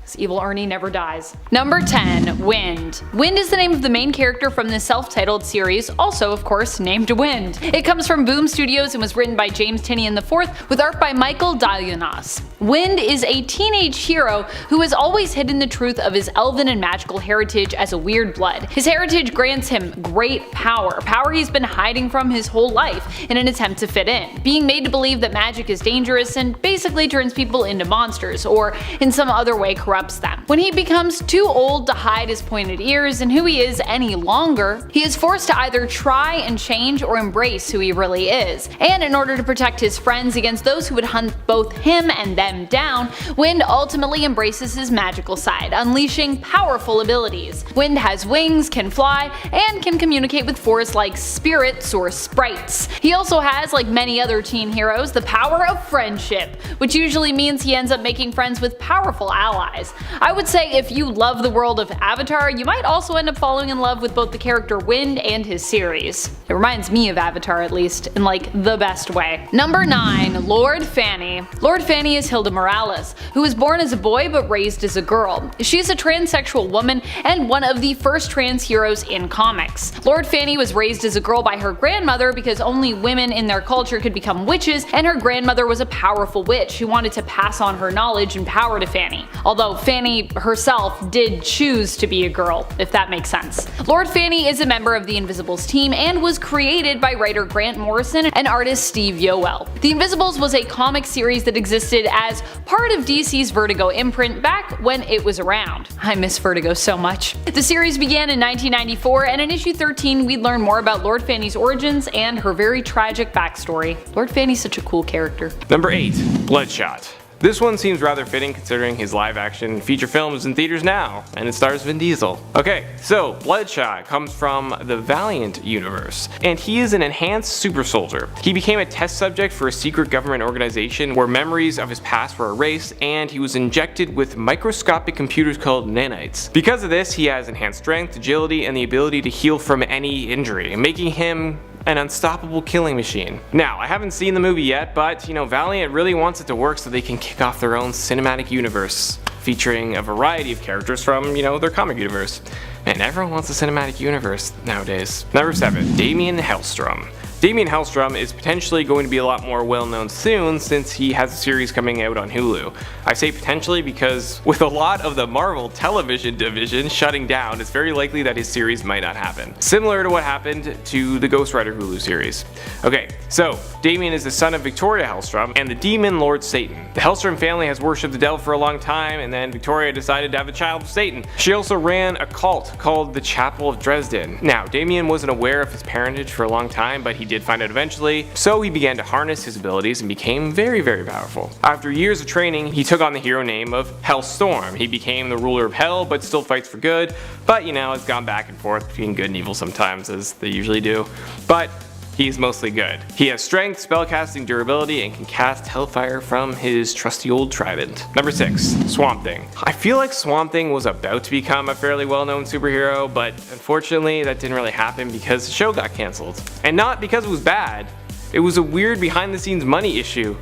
This Evil Ernie never dies. Number 10, Wind. Wind is the name of the main character from the self-titled series, also of course named Wind. It comes from Boom Studios and was written by James Tynion IV with art by Michael Dalianos. Wind is a teenage hero who has always hidden the truth of his elven and magical heritage as a weird blood. His heritage grants him great power he's been hiding from his whole life in an attempt to fit in, being made to believe that magic is dangerous and basically turns people into monsters, or in some other way corrupts them. When he becomes too old to hide his pointed ears and who he is any longer, he is forced to either try and change or embrace who he really is. And in order to protect his friends against those who would hunt both him and them down, Wind ultimately embraces his magical side, unleashing powerful abilities. Wind has wings, can fly, and can communicate with forest-like spirits or sprites. He also has, like many other teen heroes, the power of friendship, which usually means he ends up making friends with powerful allies. I would say if you love the world of Avatar, you might also end up falling in love with both the character Wind and his series. It reminds me of Avatar, at least, in like the best way. Number 9, Lord Fanny. Lord Fanny is Hilda Morales, who was born as a boy but raised as a girl. She is a transsexual woman and one of the first trans heroes in comics. Lord Fanny was raised as a girl by her grandmother because only women in their culture could become witches, and her grandmother was a powerful witch who wanted to pass on her knowledge and power to Fanny. Although although Fanny herself did choose to be a girl, if that makes sense. Lord Fanny is a member of the Invisibles team and was created by writer Grant Morrison and artist Steve Yoel. The Invisibles was a comic series that existed as part of DC's Vertigo imprint back when it was around. I miss Vertigo so much. The series began in 1994, and in issue 13 we'd learn more about Lord Fanny's origins and her very tragic backstory. Lord Fanny's such a cool character. Number 8. Bloodshot. This one seems rather fitting considering his live-action feature film is in theaters now, and it stars Vin Diesel. Okay, so Bloodshot comes from the Valiant universe, and he is an enhanced super soldier. He became a test subject for a secret government organization where memories of his past were erased, and he was injected with microscopic computers called nanites. Because of this, he has enhanced strength, agility, and the ability to heal from any injury, making him an unstoppable killing machine. Now, I haven't seen the movie yet, but Valiant really wants it to work so they can kick off their own cinematic universe, featuring a variety of characters from, their comic universe. Man, everyone wants a cinematic universe nowadays. Number 7. Damien Hellstrom. Damien Hellstrom is potentially going to be a lot more well known soon since he has a series coming out on Hulu. I say potentially because with a lot of the Marvel television division shutting down, it's very likely that his series might not happen. Similar to what happened to the Ghost Rider Hulu series. Okay, so Damien is the son of Victoria Hellstrom and the demon Lord Satan. The Hellstrom family has worshipped the devil for a long time, and then Victoria decided to have a child with Satan. She also ran a cult called the Chapel of Dresden. Now, Damien wasn't aware of his parentage for a long time, but he did find out eventually, so he began to harness his abilities and became very, very powerful. After years of training, he took on the hero name of Hellstorm. He became the ruler of Hell, but still fights for good, but has gone back and forth between good and evil sometimes, as they usually do. But he's mostly good. He has strength, spellcasting, durability, and can cast Hellfire from his trusty old trident. Number 6. Swamp Thing. I feel like Swamp Thing was about to become a fairly well-known superhero, but unfortunately that didn't really happen because the show got cancelled. And not because it was bad, it was a weird behind-the-scenes money issue,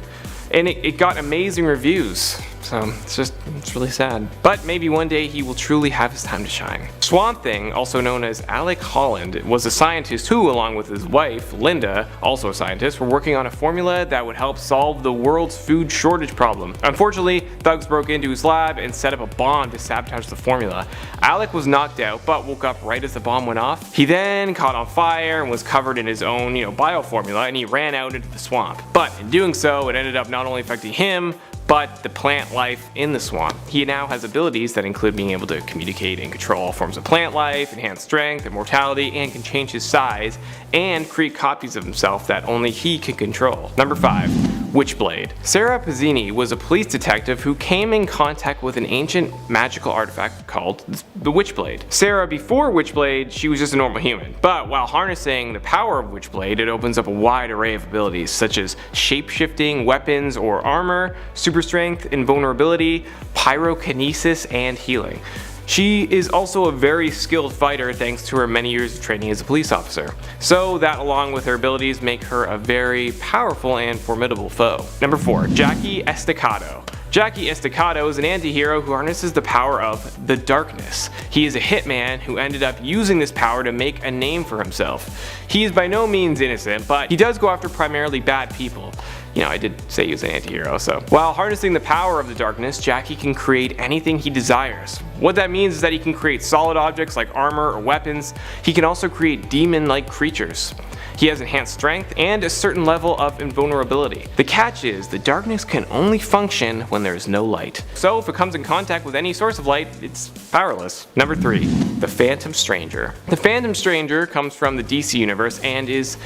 and it got amazing reviews. So it's really sad. But maybe one day he will truly have his time to shine. Swamp Thing, also known as Alec Holland, was a scientist who, along with his wife, Linda, also a scientist, were working on a formula that would help solve the world's food shortage problem. Unfortunately, thugs broke into his lab and set up a bomb to sabotage the formula. Alec was knocked out, but woke up right as the bomb went off. He then caught on fire and was covered in his own, bioformula, and he ran out into the swamp. But in doing so, it ended up not only affecting him, but the plant life in the swamp. He now has abilities that include being able to communicate and control all forms of plant life, enhance strength, immortality, and can change his size and create copies of himself that only he can control. Number 5. Witchblade. Sarah Pazzini was a police detective who came in contact with an ancient magical artifact called the Witchblade. Sarah, before Witchblade, she was just a normal human, but while harnessing the power of Witchblade, it opens up a wide array of abilities such as shape-shifting, weapons or armor, super strength, invulnerability, pyrokinesis, and healing. She is also a very skilled fighter thanks to her many years of training as a police officer. So that, along with her abilities, make her a very powerful and formidable foe. Number 4. Jackie Estacado. Jackie Estacado is an anti-hero who harnesses the power of the darkness. He is a hitman who ended up using this power to make a name for himself. He is by no means innocent, but he does go after primarily bad people. I did say he was an anti-hero, so. While harnessing the power of the darkness, Jackie can create anything he desires. What that means is that he can create solid objects like armor or weapons. He can also create demon-like creatures. He has enhanced strength and a certain level of invulnerability. The catch is, the darkness can only function when there is no light. So if it comes in contact with any source of light, it's powerless. Number 3. The Phantom Stranger. The Phantom Stranger comes from the DC universe and is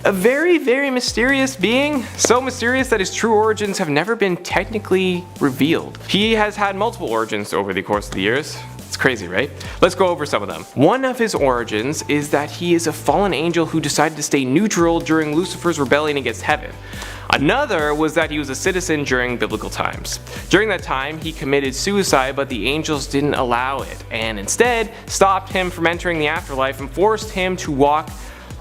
a very, very mysterious being. So mysterious that his true origins have never been technically revealed. He has had multiple origins over the course of the years. It's crazy, right? Let's go over some of them. One of his origins is that he is a fallen angel who decided to stay neutral during Lucifer's rebellion against heaven. Another was that he was a citizen during biblical times. During that time, he committed suicide, but the angels didn't allow it, and instead stopped him from entering the afterlife and forced him to walk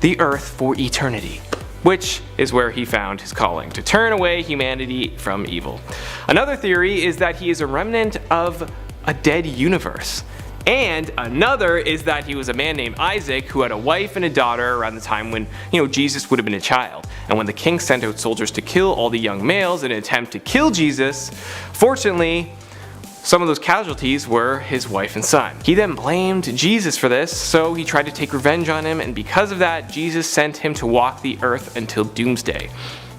the earth for eternity, which is where he found his calling, to turn away humanity from evil. Another theory is that he is a remnant of a dead universe. And another is that he was a man named Isaac who had a wife and a daughter around the time when, Jesus would have been a child. And when the king sent out soldiers to kill all the young males in an attempt to kill Jesus, fortunately, Some of those casualties were his wife and son. He then blamed Jesus for this, so he tried to take revenge on him, and because of that, Jesus sent him to walk the earth until doomsday.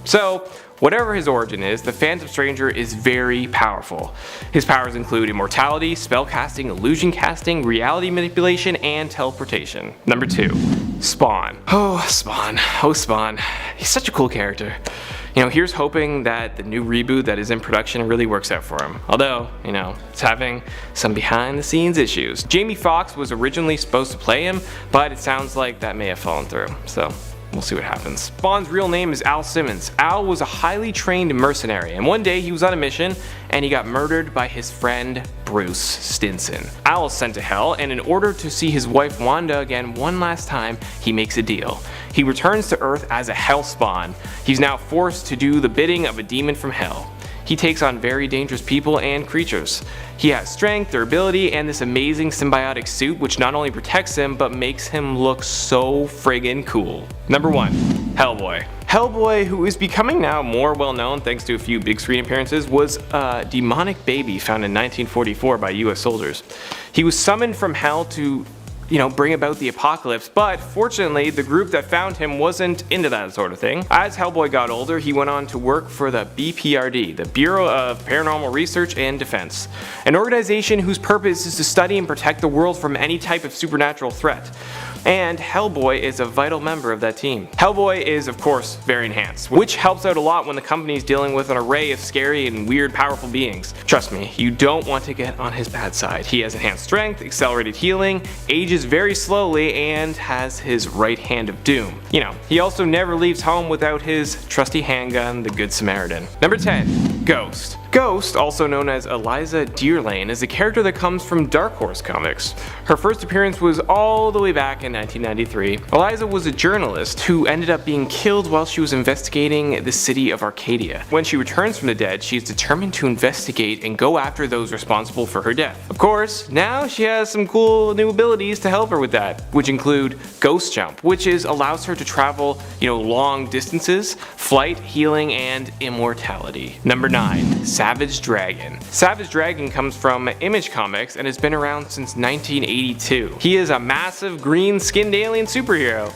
So, whatever his origin is, the Phantom Stranger is very powerful. His powers include immortality, spellcasting, illusion casting, reality manipulation, and teleportation. Number 2. Spawn. Oh, Spawn. Oh, Spawn. He's such a cool character. Here's hoping that the new reboot that is in production really works out for him. Although, it's having some behind the scenes issues. Jamie Foxx was originally supposed to play him, but it sounds like that may have fallen through. So, we'll see what happens. Spawn's real name is Al Simmons. Al was a highly trained mercenary, and one day he was on a mission and he got murdered by his friend Bruce Stinson. Al is sent to Hell, and in order to see his wife Wanda again one last time, he makes a deal. He returns to Earth as a Hell Spawn. He's now forced to do the bidding of a demon from Hell. He takes on very dangerous people and creatures. He has strength, durability, and this amazing symbiotic suit which not only protects him but makes him look so friggin' cool. Number 1. Hellboy. Hellboy, who is becoming now more well known thanks to a few big screen appearances, was a demonic baby found in 1944 by US soldiers. He was summoned from hell to bring about the apocalypse, but fortunately the group that found him wasn't into that sort of thing. As Hellboy got older, he went on to work for the BPRD, the Bureau of Paranormal Research and Defense, an organization whose purpose is to study and protect the world from any type of supernatural threat. And Hellboy is a vital member of that team. Hellboy is of course very enhanced, which helps out a lot when the company is dealing with an array of scary and weird powerful beings. Trust me, you don't want to get on his bad side. He has enhanced strength, accelerated healing, ages very slowly, and has his right hand of doom. He also never leaves home without his trusty handgun, the Good Samaritan. Number 10. Ghost. Ghost, also known as Eliza Dearlane, is a character that comes from Dark Horse Comics. Her first appearance was all the way back in 1993. Eliza was a journalist who ended up being killed while she was investigating the city of Arcadia. When she returns from the dead, she is determined to investigate and go after those responsible for her death. Of course, now she has some cool new abilities to help her with that, which include Ghost Jump, which allows her to travel, long distances, flight, healing, and immortality. Number 9. Savage Dragon. Savage Dragon comes from Image Comics and has been around since 1982. He is a massive green-skinned alien superhero.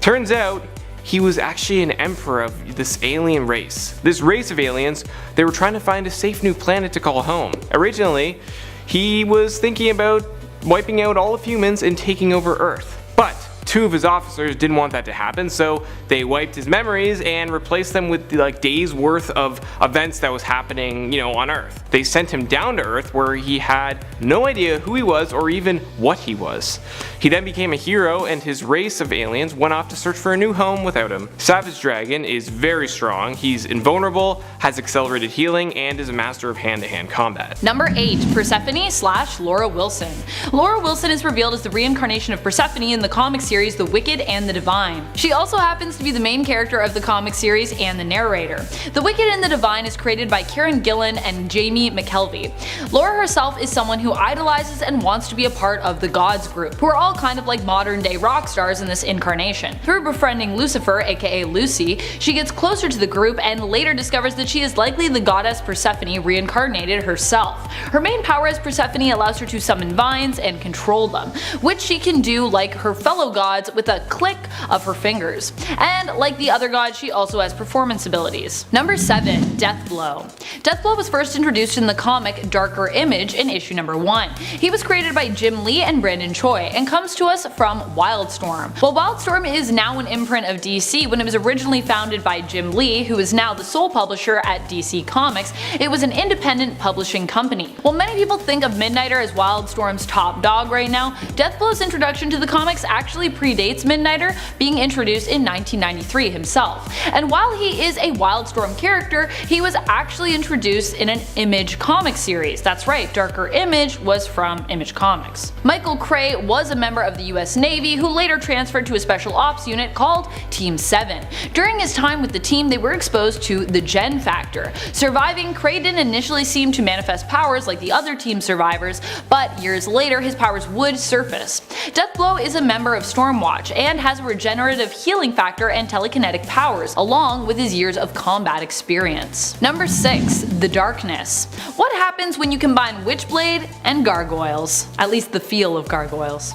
Turns out, he was actually an emperor of this alien race. This race of aliens, they were trying to find a safe new planet to call home. Originally, he was thinking about wiping out all of humans and taking over Earth. But 2 of his officers didn't want that to happen, so they wiped his memories and replaced them with days worth of events that was happening, on Earth. They sent him down to Earth where he had no idea who he was or even what he was. He then became a hero, and his race of aliens went off to search for a new home without him. Savage Dragon is very strong, he's invulnerable, has accelerated healing, and is a master of hand-to-hand combat. Number 8. Persephone/Laura Wilson. Laura Wilson is revealed as the reincarnation of Persephone in the comic series The Wicked and the Divine. She also happens to be the main character of the comic series and the narrator. The Wicked and the Divine is created by Kieran Gillen and Jamie McKelvey. Laura herself is someone who idolizes and wants to be a part of the Gods group, who are all kind of like modern day rock stars in this incarnation. Through befriending Lucifer, aka Lucy, she gets closer to the group and later discovers that she is likely the goddess Persephone reincarnated herself. Her main power as Persephone allows her to summon vines and control them, which she can do like her fellow gods with a click of her fingers. And like the other gods, she also has performance abilities. Number 7. Deathblow. Deathblow was first introduced in the comic Darker Image in issue number 1. He was created by Jim Lee and Brandon Choi and comes to us from Wildstorm. While Wildstorm is now an imprint of DC, when it was originally founded by Jim Lee, who is now the sole publisher at DC Comics, it was an independent publishing company. While many people think of Midnighter as Wildstorm's top dog right now, Deathblow's introduction to the comics actually predates Midnighter, being introduced in 1993 himself. And while he is a Wildstorm character, he was actually introduced in an Image comic series. That's right, Darker Image was from Image Comics. Michael Cray was a member of the US Navy who later transferred to a special ops unit called Team 7. During his time with the team, they were exposed to the Gen Factor. Surviving, Cray didn't initially seem to manifest powers like the other team survivors, but years later his powers would surface. Deathblow is a member of Stormwatch and has a regenerative healing factor and telekinetic powers, along with his years of combat experience. Number 6. The Darkness. What happens when you combine Witchblade and gargoyles? At least the feel of gargoyles.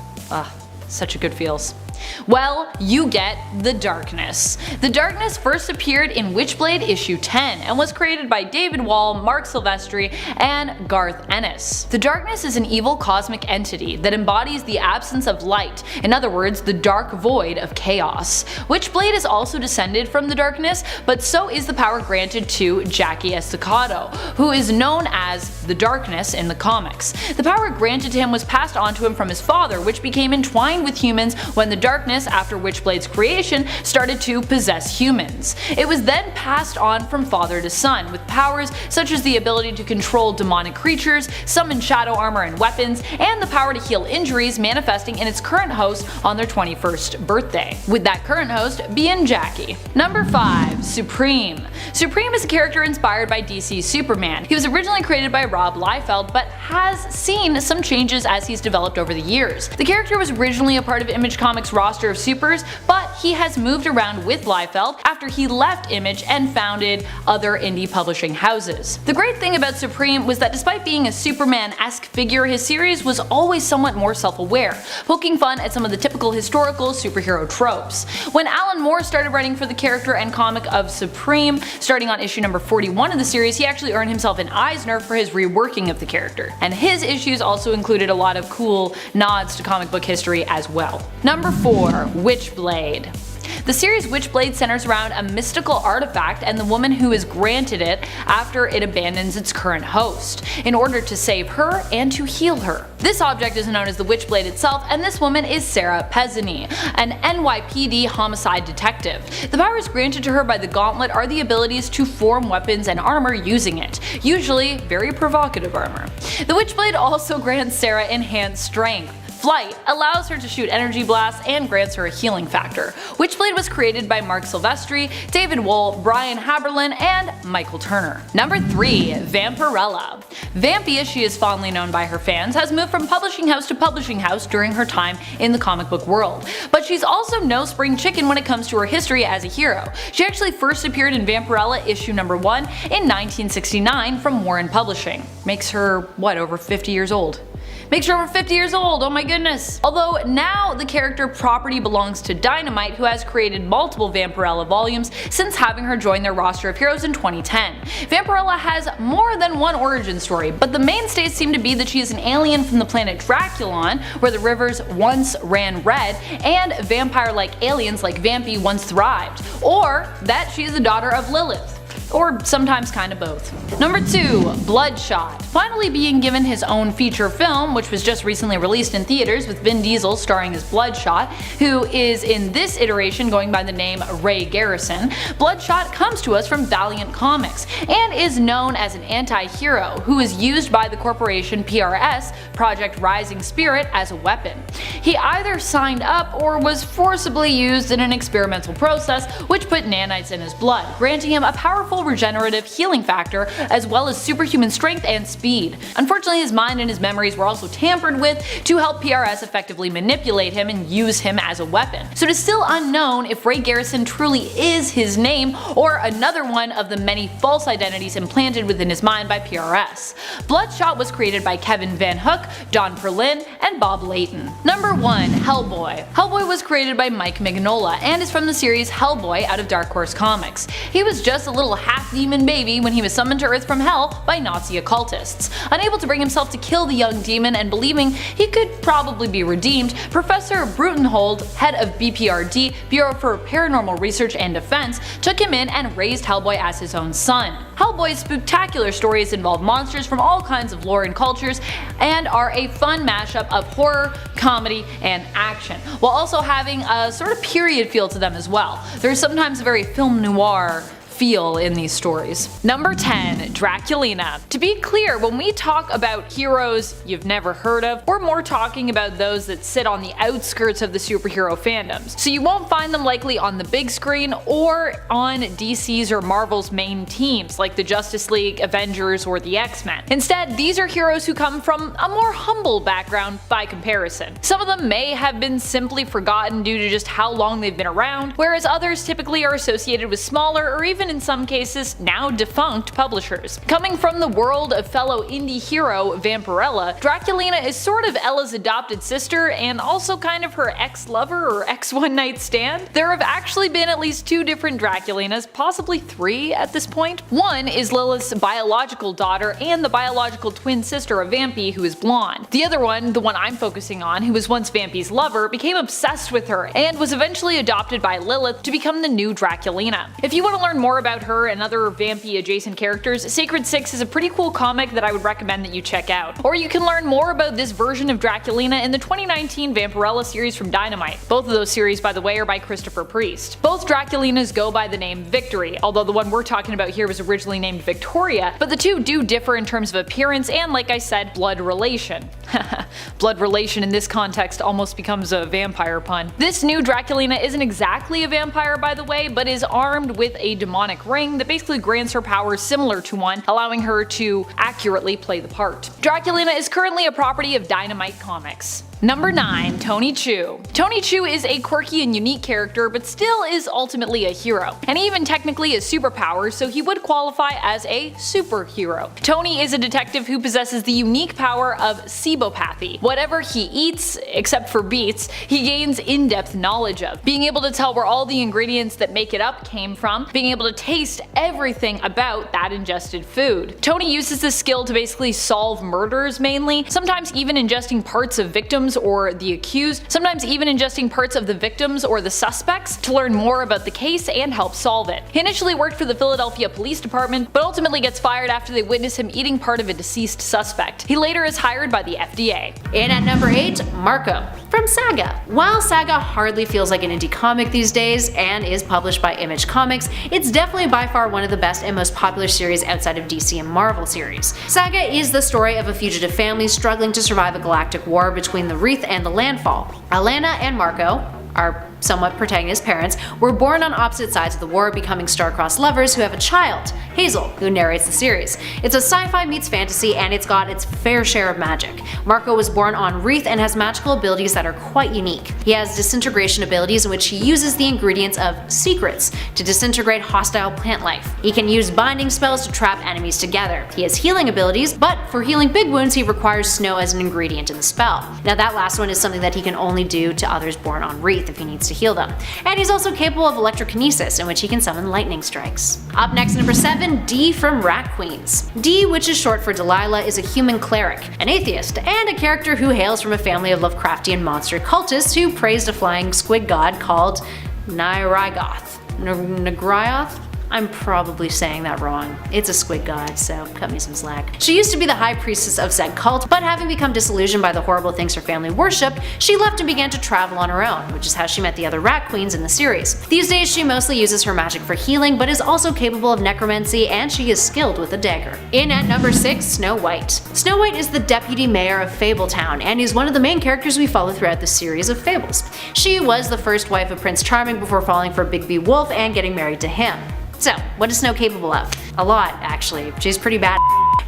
Such a good feels. Well, you get the Darkness. The Darkness first appeared in Witchblade issue 10 and was created by David Wall, Mark Silvestri, and Garth Ennis. The Darkness is an evil cosmic entity that embodies the absence of light, in other words, the dark void of chaos. Witchblade is also descended from the Darkness, but so is the power granted to Jackie Estacado, who is known as the Darkness in the comics. The power granted to him was passed on to him from his father, which became entwined with humans when the Darkness, after Witchblade's creation, started to possess humans. It was then passed on from father to son, with powers such as the ability to control demonic creatures, summon shadow armor and weapons, and the power to heal injuries, manifesting in its current host on their 21st birthday, with that current host being Jackie. Number 5. Supreme. Supreme is a character inspired by DC's Superman. He was originally created by Rob Liefeld, but has seen some changes as he's developed over the years. The character was originally a part of Image Comics' roster of supers, but he has moved around with Liefeld after he left Image and founded other indie publishing houses. The great thing about Supreme was that despite being a Superman-esque figure, his series was always somewhat more self-aware, poking fun at some of the typical historical superhero tropes. When Alan Moore started writing for the character and comic of Supreme, starting on issue number 41 of the series, he actually earned himself an Eisner for his reworking of the character. And his issues also included a lot of cool nods to comic book history as well. Number 4. Witchblade. The series Witchblade centers around a mystical artifact and the woman who is granted it after it abandons its current host, in order to save her and to heal her. This object is known as the Witchblade itself, and this woman is Sarah Pezzini, an NYPD homicide detective. The powers granted to her by the Gauntlet are the abilities to form weapons and armor using it, usually very provocative armor. The Witchblade also grants Sarah enhanced strength. Flight allows her to shoot energy blasts and grants her a healing factor. Witchblade was created by Mark Silvestri, David Wohl, Brian Haberlin, and Michael Turner. Number 3. Vampirella. Vampy, as she is fondly known by her fans, has moved from publishing house to publishing house during her time in the comic book world. But she's also no spring chicken when it comes to her history as a hero. She actually first appeared in Vampirella issue number 1 in 1969 from Warren Publishing. Makes her, what, over 50 years old? Makes her over 50 years old, oh my goodness. Although now the character property belongs to Dynamite, who has created multiple Vampirella volumes since having her join their roster of heroes in 2010. Vampirella has more than one origin story, but the mainstays seem to be that she is an alien from the planet Draculon, where the rivers once ran red, and vampire-like aliens like Vampy once thrived, or that she is the daughter of Lilith. Or sometimes kind of both. Number 2. Bloodshot. Finally being given his own feature film, which was just recently released in theaters with Vin Diesel starring as Bloodshot, who is in this iteration going by the name Ray Garrison, Bloodshot comes to us from Valiant Comics and is known as an anti-hero who is used by the corporation PRS, Project Rising Spirit, as a weapon. He either signed up or was forcibly used in an experimental process which put nanites in his blood, granting him a powerful regenerative healing factor as well as superhuman strength and speed. Unfortunately, his mind and his memories were also tampered with to help PRS effectively manipulate him and use him as a weapon. So it is still unknown if Ray Garrison truly is his name or another one of the many false identities implanted within his mind by PRS. Bloodshot was created by Kevin Van Hook, Don Perlin, and Bob Layton. Number 1. Hellboy. Hellboy was created by Mike Mignola and is from the series Hellboy out of Dark Horse Comics. He was just a little half-demon baby when he was summoned to Earth from Hell by Nazi occultists. Unable to bring himself to kill the young demon and believing he could probably be redeemed, Professor Brutenhold, head of BPRD, Bureau for Paranormal Research and Defense, took him in and raised Hellboy as his own son. Hellboy's spectacular stories involve monsters from all kinds of lore and cultures and are a fun mashup of horror, comedy, and action, while also having a sort of period feel to them as well. There's sometimes a very film noir feel in these stories. Number 10, Draculina. To be clear, when we talk about heroes you've never heard of, we're more talking about those that sit on the outskirts of the superhero fandoms. So you won't find them likely on the big screen or on DC's or Marvel's main teams like the Justice League, Avengers, or the X-Men. Instead, these are heroes who come from a more humble background by comparison. Some of them may have been simply forgotten due to just how long they've been around, whereas others typically are associated with smaller or even in some cases now defunct publishers. Coming from the world of fellow indie hero Vampirella, Draculina is sort of Ella's adopted sister and also kind of her ex-lover or ex-one-night stand. There have actually been at least 2 different Draculinas, possibly 3 at this point. One is Lilith's biological daughter and the biological twin sister of Vampy, who is blonde. The other one, the one I'm focusing on, who was once Vampy's lover, became obsessed with her and was eventually adopted by Lilith to become the new Draculina. If you want to learn more about her and other Vampy adjacent characters, Sacred 6 is a pretty cool comic that I would recommend that you check out. Or you can learn more about this version of Draculina in the 2019 Vampirella series from Dynamite. Both of those series, by the way, are by Christopher Priest. Both Draculinas go by the name Victory, although the one we're talking about here was originally named Victoria, but the two do differ in terms of appearance and, like I said, blood relation. Blood relation in this context almost becomes a vampire pun. This new Draculina isn't exactly a vampire, by the way, but is armed with a demonic ring that basically grants her powers similar to one, allowing her to accurately play the part. Draculina is currently a property of Dynamite Comics. Number 9, Tony Chu. Tony Chu is a quirky and unique character, but still is ultimately a hero, and even technically has superpowers, so he would qualify as a superhero. Tony is a detective who possesses the unique power of sebopathy. Whatever he eats, except for beets, he gains in-depth knowledge of, being able to tell where all the ingredients that make it up came from, being able to taste everything about that ingested food. Tony uses this skill to basically solve murders mainly, sometimes even ingesting parts of victims or the accused, sometimes even ingesting parts of the victims or the suspects to learn more about the case and help solve it. He initially worked for the Philadelphia Police Department, but ultimately gets fired after they witness him eating part of a deceased suspect. He later is hired by the FDA. In at number 8, Marco from Saga. While Saga hardly feels like an indie comic these days and is published by Image Comics, it's definitely by far one of the best and most popular series outside of DC and Marvel series. Saga is the story of a fugitive family struggling to survive a galactic war between the Wreath and the Landfall. Alana and Marco, our somewhat protagonist parents, were born on opposite sides of the war, becoming star-crossed lovers who have a child, Hazel, who narrates the series. It's a sci-fi meets fantasy, and it's got its fair share of magic. Marco was born on Wreath and has magical abilities that are quite unique. He has disintegration abilities in which he uses the ingredients of secrets to disintegrate hostile plant life. He can use binding spells to trap enemies together. He has healing abilities, but for healing big wounds he requires snow as an ingredient in the spell. Now that last one is something that he can only do to others born on Wreath if he needs to heal them. And he's also capable of electrokinesis, in which he can summon lightning strikes. Up next, number 7, Dee from Rat Queens. Dee, which is short for Delilah, is a human cleric, an atheist, and a character who hails from a family of Lovecraftian monster cultists who praised a flying squid god called Nyrgoth. Ngryoth? I'm probably saying that wrong. It's a squid god, so cut me some slack. She used to be the high priestess of said cult, but having become disillusioned by the horrible things her family worshipped, she left and began to travel on her own, which is how she met the other rat queens in the series. These days she mostly uses her magic for healing, but is also capable of necromancy, and she is skilled with a dagger. In at number 6, Snow White. Snow White is the deputy mayor of Fabletown, and is one of the main characters we follow throughout the series of fables. She was the first wife of Prince Charming before falling for Big B Wolf and getting married to him. So, what is Snow capable of? A lot, actually. She's pretty bad.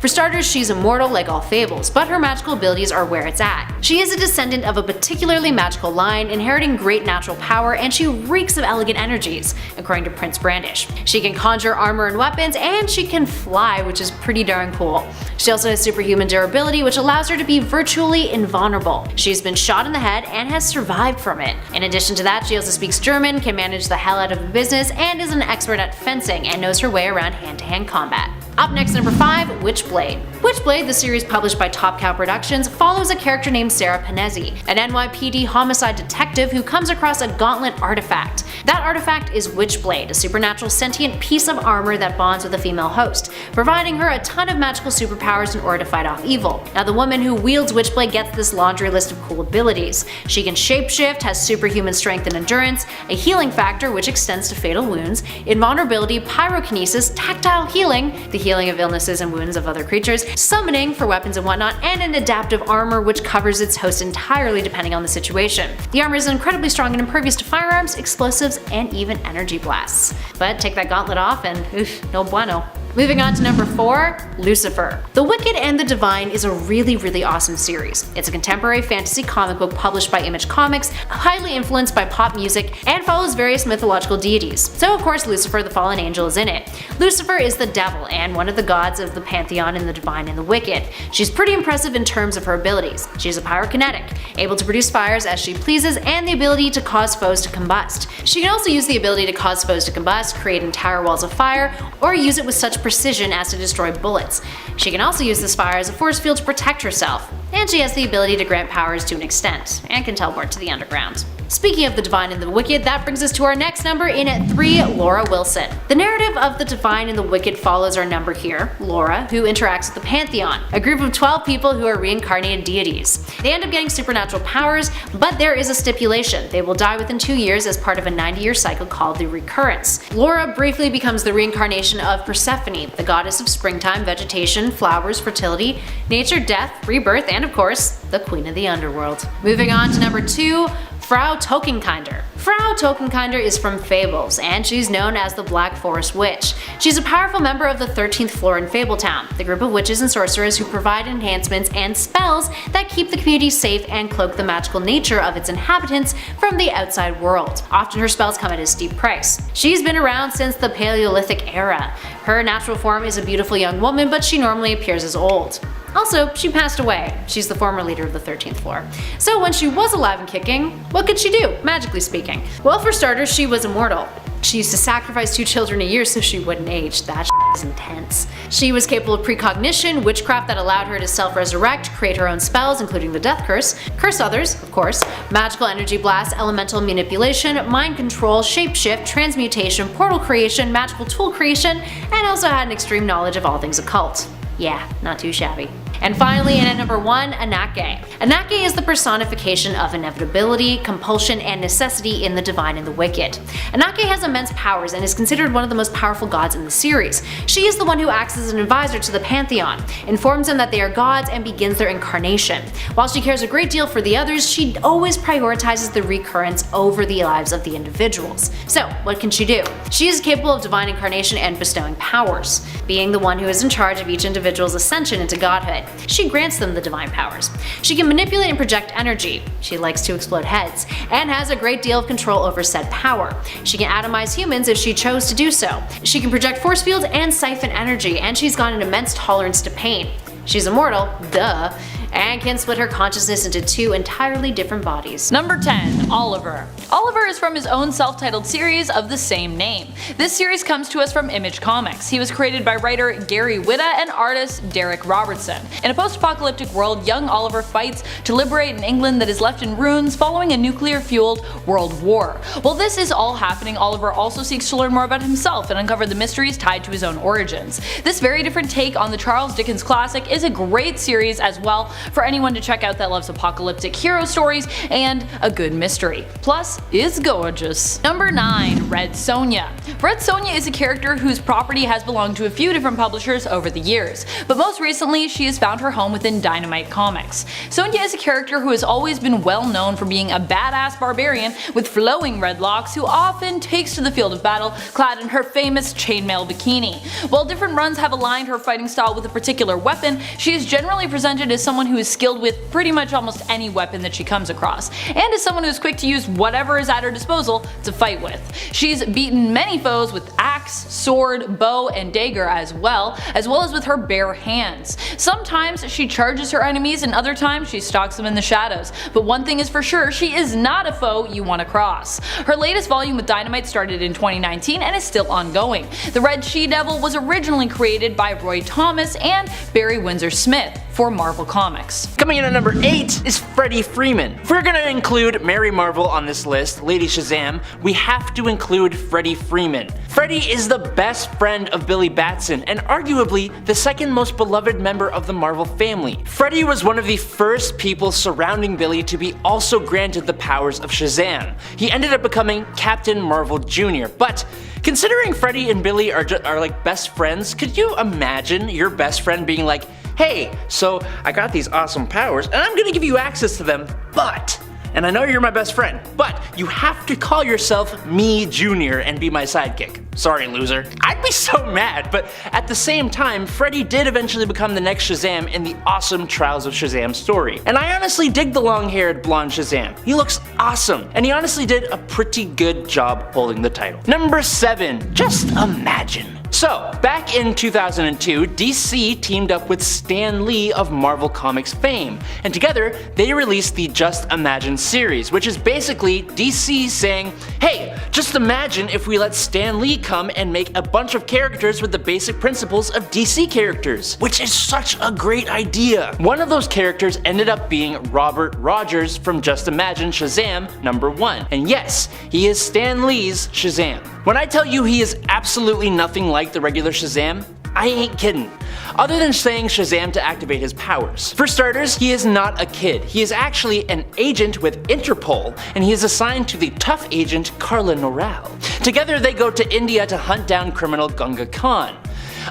For starters, she's immortal like all fables, but her magical abilities are where it's at. She is a descendant of a particularly magical line, inheriting great natural power, and she reeks of elegant energies, according to Prince Brandish. She can conjure armor and weapons, and she can fly, which is pretty darn cool. She also has superhuman durability, which allows her to be virtually invulnerable. She's been shot in the head and has survived from it. In addition to that, she also speaks German, can manage the hell out of a business, and is an expert at fencing and knows her way around hand-to-hand combat. Up next, number 5, Witchblade. Witchblade, the series published by Top Cow Productions, follows a character named Sarah Panezzi, an NYPD homicide detective who comes across a gauntlet artifact. That artifact is Witchblade, a supernatural sentient piece of armor that bonds with a female host, providing her a ton of magical superpowers in order to fight off evil. Now the woman who wields Witchblade gets this laundry list of cool abilities. She can shapeshift, has superhuman strength and endurance, a healing factor which extends to fatal wounds, invulnerability, pyrokinesis, tactile healing, the healing of illnesses and wounds of other creatures, summoning for weapons and whatnot, and an adaptive armor which covers its host entirely depending on the situation. The armor is incredibly strong and impervious to firearms, explosives, and even energy blasts. But take that gauntlet off and oof, no bueno. Moving on to number 4, Lucifer. The Wicked and the Divine is a really awesome series. It's a contemporary fantasy comic book published by Image Comics, highly influenced by pop music, and follows various mythological deities. So of course Lucifer the fallen angel is in it. Lucifer is the devil and one of the gods of the pantheon in the Divine and the Wicked. She's pretty impressive in terms of her abilities. She's a pyrokinetic, able to produce fires as she pleases, and the ability to cause foes to combust. She can also use the ability to cause foes to combust, create entire walls of fire, or use it with such precision as to destroy bullets. She can also use this fire as a force field to protect herself, and she has the ability to grant powers to an extent, and can teleport to the underground. Speaking of the Divine and the Wicked, that brings us to our next number in at 3, Laura Wilson. The narrative of the Divine and the Wicked follows our number here, Laura, who interacts with the Pantheon, a group of 12 people who are reincarnated deities. They end up getting supernatural powers, but there is a stipulation. They will die within 2 years as part of a 90-year cycle called the Recurrence. Laura briefly becomes the reincarnation of Persephone, the goddess of springtime, vegetation, flowers, fertility, nature, death, rebirth, and of course, the queen of the underworld. Moving on to number 2, Frau Tokenkinder. Frau Tokenkinder is from Fables, and she's known as the Black Forest Witch. She's a powerful member of the 13th floor in Fabletown, the group of witches and sorcerers who provide enhancements and spells that keep the community safe and cloak the magical nature of its inhabitants from the outside world. Often her spells come at a steep price. She's been around since the Paleolithic era. Her natural form is a beautiful young woman, but she normally appears as old. Also, she passed away. She's the former leader of the 13th floor. So when she was alive and kicking, what could she do, magically speaking? Well, for starters, she was immortal. She used to sacrifice 2 children a year so she wouldn't age. That is intense. She was capable of precognition, witchcraft that allowed her to self-resurrect, create her own spells, including the Death Curse, curse others, of course, magical energy blast, elemental manipulation, mind control, shapeshift, transmutation, portal creation, magical tool creation, and also had an extreme knowledge of all things occult. Yeah, not too shabby. And finally, in at number 1, Anake. Anake is the personification of inevitability, compulsion, and necessity in the Divine and the Wicked. Anake has immense powers and is considered one of the most powerful gods in the series. She is the one who acts as an advisor to the Pantheon, informs them that they are gods, and begins their incarnation. While she cares a great deal for the others, she always prioritizes the recurrence over the lives of the individuals. So, what can she do? She is capable of divine incarnation and bestowing powers, being the one who is in charge of each individual's ascension into godhood. She grants them the divine powers. She can manipulate and project energy. She likes to explode heads, and has a great deal of control over said power. She can atomize humans if she chose to do so. She can project force fields and siphon energy, and she's got an immense tolerance to pain. She's immortal, duh, and can split her consciousness into 2 entirely different bodies. Number 10, Oliver. Oliver is from his own self-titled series of the same name. This series comes to us from Image Comics. He was created by writer Gary Whitta and artist Derek Robertson. In a post-apocalyptic world, young Oliver fights to liberate an England that is left in ruins following a nuclear-fueled world war. While this is all happening, Oliver also seeks to learn more about himself and uncover the mysteries tied to his own origins. This very different take on the Charles Dickens classic is a great series as well for anyone to check out that loves apocalyptic hero stories and a good mystery. Plus, is gorgeous. Number 9, Red Sonja. Red Sonja is a character whose property has belonged to a few different publishers over the years, but most recently she has found her home within Dynamite Comics. Sonja is a character who has always been well known for being a badass barbarian with flowing red locks who often takes to the field of battle clad in her famous chainmail bikini. While different runs have aligned her fighting style with a particular weapon, she is generally presented as someone who is skilled with pretty much almost any weapon that she comes across, and as someone who is quick to use whatever is at her disposal to fight with. She's beaten many foes with axe, sword, bow, and dagger as well as with her bare hands. Sometimes she charges her enemies and other times she stalks them in the shadows, but one thing is for sure, she is not a foe you want to cross. Her latest volume with Dynamite started in 2019 and is still ongoing. The Red She-Devil was originally created by Roy Thomas and Barry Windsor Smith for Marvel Comics. Coming in at number 8 is Freddie Freeman. If we're gonna include Mary Marvel on this list, list, Lady Shazam, we have to include Freddie Freeman. Freddie is the best friend of Billy Batson and arguably the second most beloved member of the Marvel family. Freddie was one of the first people surrounding Billy to be also granted the powers of Shazam. He ended up becoming Captain Marvel Jr., but considering Freddie and Billy are like best friends, could you imagine your best friend being like, hey, so I got these awesome powers and I'm gonna give you access to them, but, and I know you're my best friend, but you have to call yourself me Jr. and be my sidekick. Sorry, loser. I'd be so mad, but at the same time, Freddie did eventually become the next Shazam in the awesome Trials of Shazam story. And I honestly dig the long-haired blonde Shazam. He looks awesome, and he honestly did a pretty good job holding the title. Number 7, just imagine. So, back in 2002, DC teamed up with Stan Lee of Marvel Comics fame, and together they released the Just Imagine series, which is basically DC saying, hey, just imagine if we let Stan Lee come and make a bunch of characters with the basic principles of DC characters, which is such a great idea. One of those characters ended up being Robert Rogers from Just Imagine Shazam #1, and yes, he is Stan Lee's Shazam. When I tell you he is absolutely nothing like the regular Shazam, I ain't kidding. Other than saying Shazam to activate his powers. For starters, he is not a kid. He is actually an agent with Interpol, and he is assigned to the tough agent Carla Noral. Together they go to India to hunt down criminal Gunga Khan.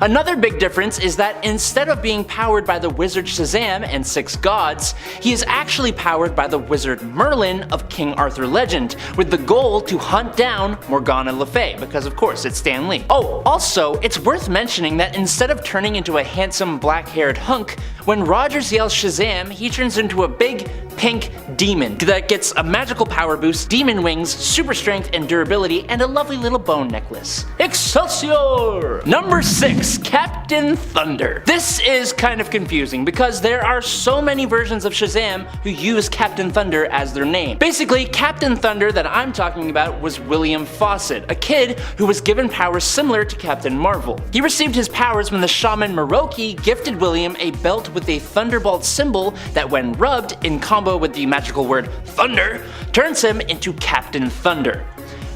Another big difference is that instead of being powered by the wizard Shazam and 6 gods, he is actually powered by the wizard Merlin of King Arthur legend, with the goal to hunt down Morgana Le Fay, because of course it's Stan Lee. Oh, also, it's worth mentioning that instead of turning into a handsome black-haired hunk, when Rogers yells Shazam, he turns into a big pink demon that gets a magical power boost, demon wings, super strength and durability, and a lovely little bone necklace. Excelsior! Number 6, Captain Thunder. This is kind of confusing because there are so many versions of Shazam who use Captain Thunder as their name. Basically, Captain Thunder that I'm talking about was William Fawcett, a kid who was given powers similar to Captain Marvel. He received his powers when the shaman Maroki gifted William a belt with a thunderbolt symbol that, when rubbed in combo with the magical word thunder, turns him into Captain Thunder.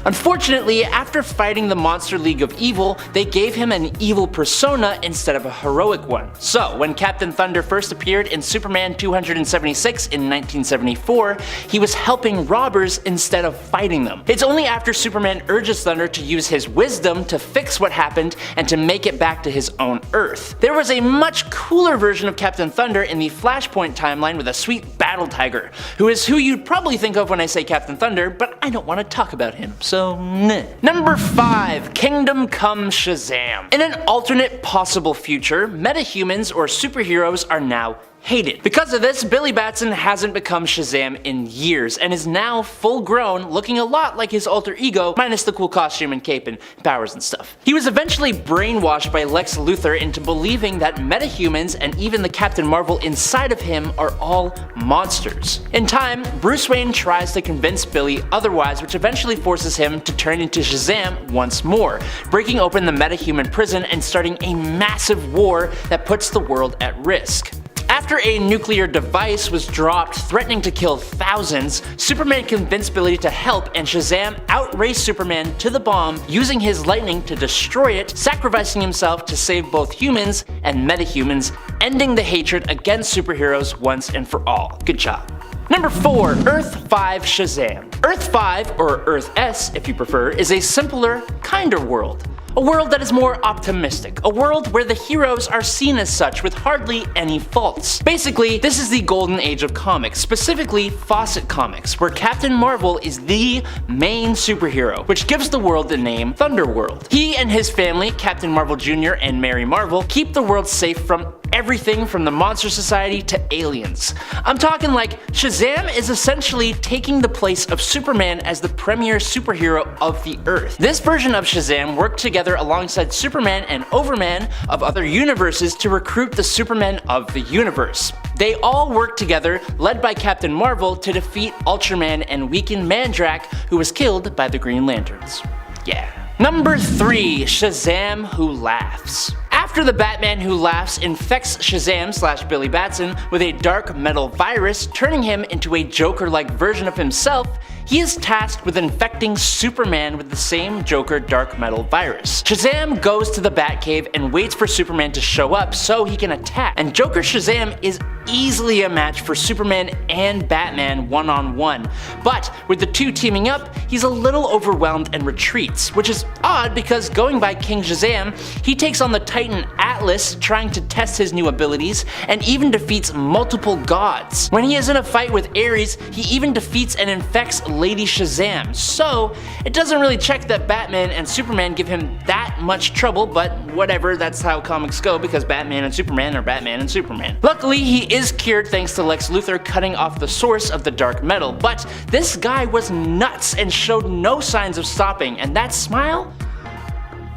Unfortunately, after fighting the Monster League of Evil, they gave him an evil persona instead of a heroic one. So, when Captain Thunder first appeared in Superman 276 in 1974, he was helping robbers instead of fighting them. It's only after Superman urges Thunder to use his wisdom to fix what happened and to make it back to his own Earth. There was a much cooler version of Captain Thunder in the Flashpoint timeline with a sweet battle tiger, who is who you'd probably think of when I say Captain Thunder, but I don't want to talk about him. So, meh. Number 5, Kingdom Come Shazam. In an alternate possible future, metahumans or superheroes are now hated. Because of this, Billy Batson hasn't become Shazam in years and is now full grown, looking a lot like his alter ego, minus the cool costume and cape and powers and stuff. He was eventually brainwashed by Lex Luthor into believing that metahumans and even the Captain Marvel inside of him are all monsters. In time, Bruce Wayne tries to convince Billy otherwise, which eventually forces him to turn into Shazam once more, breaking open the metahuman prison and starting a massive war that puts the world at risk. After a nuclear device was dropped threatening to kill thousands, Superman convinced Billy to help, and Shazam outraced Superman to the bomb, using his lightning to destroy it, sacrificing himself to save both humans and metahumans, ending the hatred against superheroes once and for all. Good job. Number 4, Earth 5 Shazam. Earth 5, or Earth S if you prefer, is a simpler, kinder world. A world that is more optimistic, a world where the heroes are seen as such with hardly any faults. Basically, this is the golden age of comics, specifically Fawcett Comics, where Captain Marvel is the main superhero, which gives the world the name Thunderworld. He and his family, Captain Marvel Jr. and Mary Marvel, keep the world safe from everything from the Monster Society to aliens. I'm talking like Shazam is essentially taking the place of Superman as the premier superhero of the Earth. This version of Shazam worked together alongside Superman and Overman of other universes to recruit the Supermen of the universe. They all worked together, led by Captain Marvel, to defeat Ultraman and weaken Mandrake, who was killed by the Green Lanterns. Yeah. Number 3, Shazam Who Laughs. After the Batman Who Laughs infects Shazam/Billy Batson with a dark metal virus, turning him into a Joker-like version of himself, he is tasked with infecting Superman with the same Joker dark metal virus. Shazam goes to the Batcave and waits for Superman to show up so he can attack, and Joker Shazam is easily a match for Superman and Batman one-on-one, but with the two teaming up, he's a little overwhelmed and retreats, which is odd because going by King Shazam, he takes on the Titan Atlas trying to test his new abilities and even defeats multiple gods. When he is in a fight with Ares, he even defeats and infects Lady Shazam, so it doesn't really check that Batman and Superman give him that much trouble, but whatever, that's how comics go because Batman and Superman are Batman and Superman. Luckily, he is cured thanks to Lex Luthor cutting off the source of the dark metal, but this guy was nuts and showed no signs of stopping, and that smile?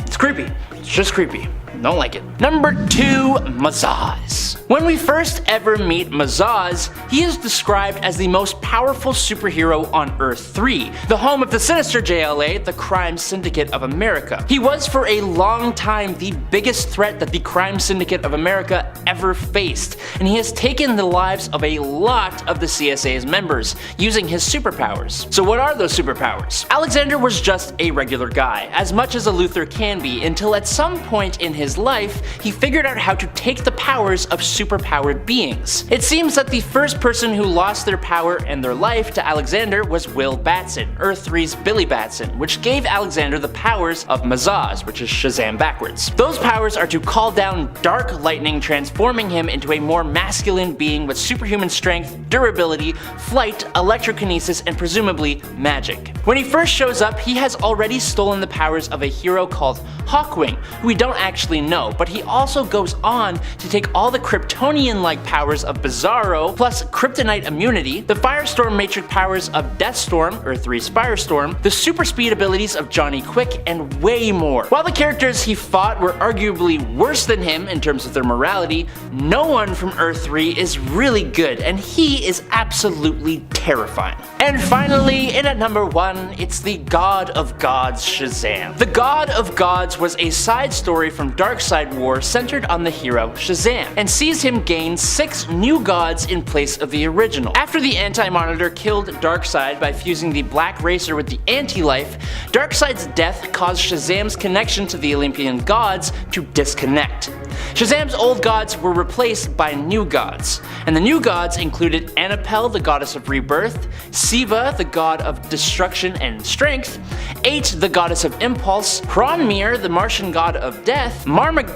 It's creepy. It's just creepy. Don't like it. Number 2, Mazaz. When we first ever meet Mazaz, he is described as the most powerful superhero on Earth 3, the home of the sinister JLA, the Crime Syndicate of America. He was for a long time the biggest threat that the Crime Syndicate of America ever faced, and he has taken the lives of a lot of the CSA's members, using his superpowers. So what are those superpowers? Alexander was just a regular guy, as much as a Luthor can be, until at some point in his life, he figured out how to take the powers of superpowered beings. It seems that the first person who lost their power and their life to Alexander was Will Batson, Earth 3's Billy Batson, which gave Alexander the powers of Mazaz, which is Shazam backwards. Those powers are to call down dark lightning, transforming him into a more masculine being with superhuman strength, durability, flight, electrokinesis, and presumably magic. When he first shows up, he has already stolen the powers of a hero called Hawkwing, who we don't actually know, but he also goes on to take all the Kryptonian-like powers of Bizarro, plus kryptonite immunity, the Firestorm Matrix powers of Deathstorm, Earth 3's Firestorm, the super speed abilities of Johnny Quick, and way more. While the characters he fought were arguably worse than him in terms of their morality, no one from Earth 3 is really good, and he is absolutely terrifying. And finally, in at number 1, it's the God of Gods Shazam. The God of Gods was a side story from Darkseid War centered on the hero Shazam, and sees him gain 6 new gods in place of the original. After the Anti-Monitor killed Darkseid by fusing the Black Racer with the Anti-Life, Darkseid's death caused Shazam's connection to the Olympian gods to disconnect. Shazam's old gods were replaced by new gods, and the new gods included Anapel, the goddess of rebirth, Siva, the god of destruction and strength, Ate, the goddess of impulse, Hronmir, the Martian god of death, Memorgan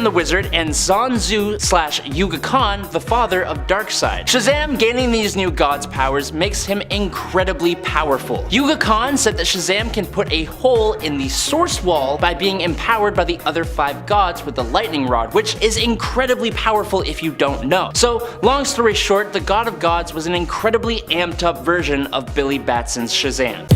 the wizard, and Zanzu/Yuga Khan, the father of Darkseid. Shazam gaining these new gods' powers makes him incredibly powerful. Yuga Khan said that Shazam can put a hole in the source wall by being empowered by the other 5 gods with the lightning rod, which is incredibly powerful if you don't know. So, long story short, the God of Gods was an incredibly amped up version of Billy Batson's Shazam.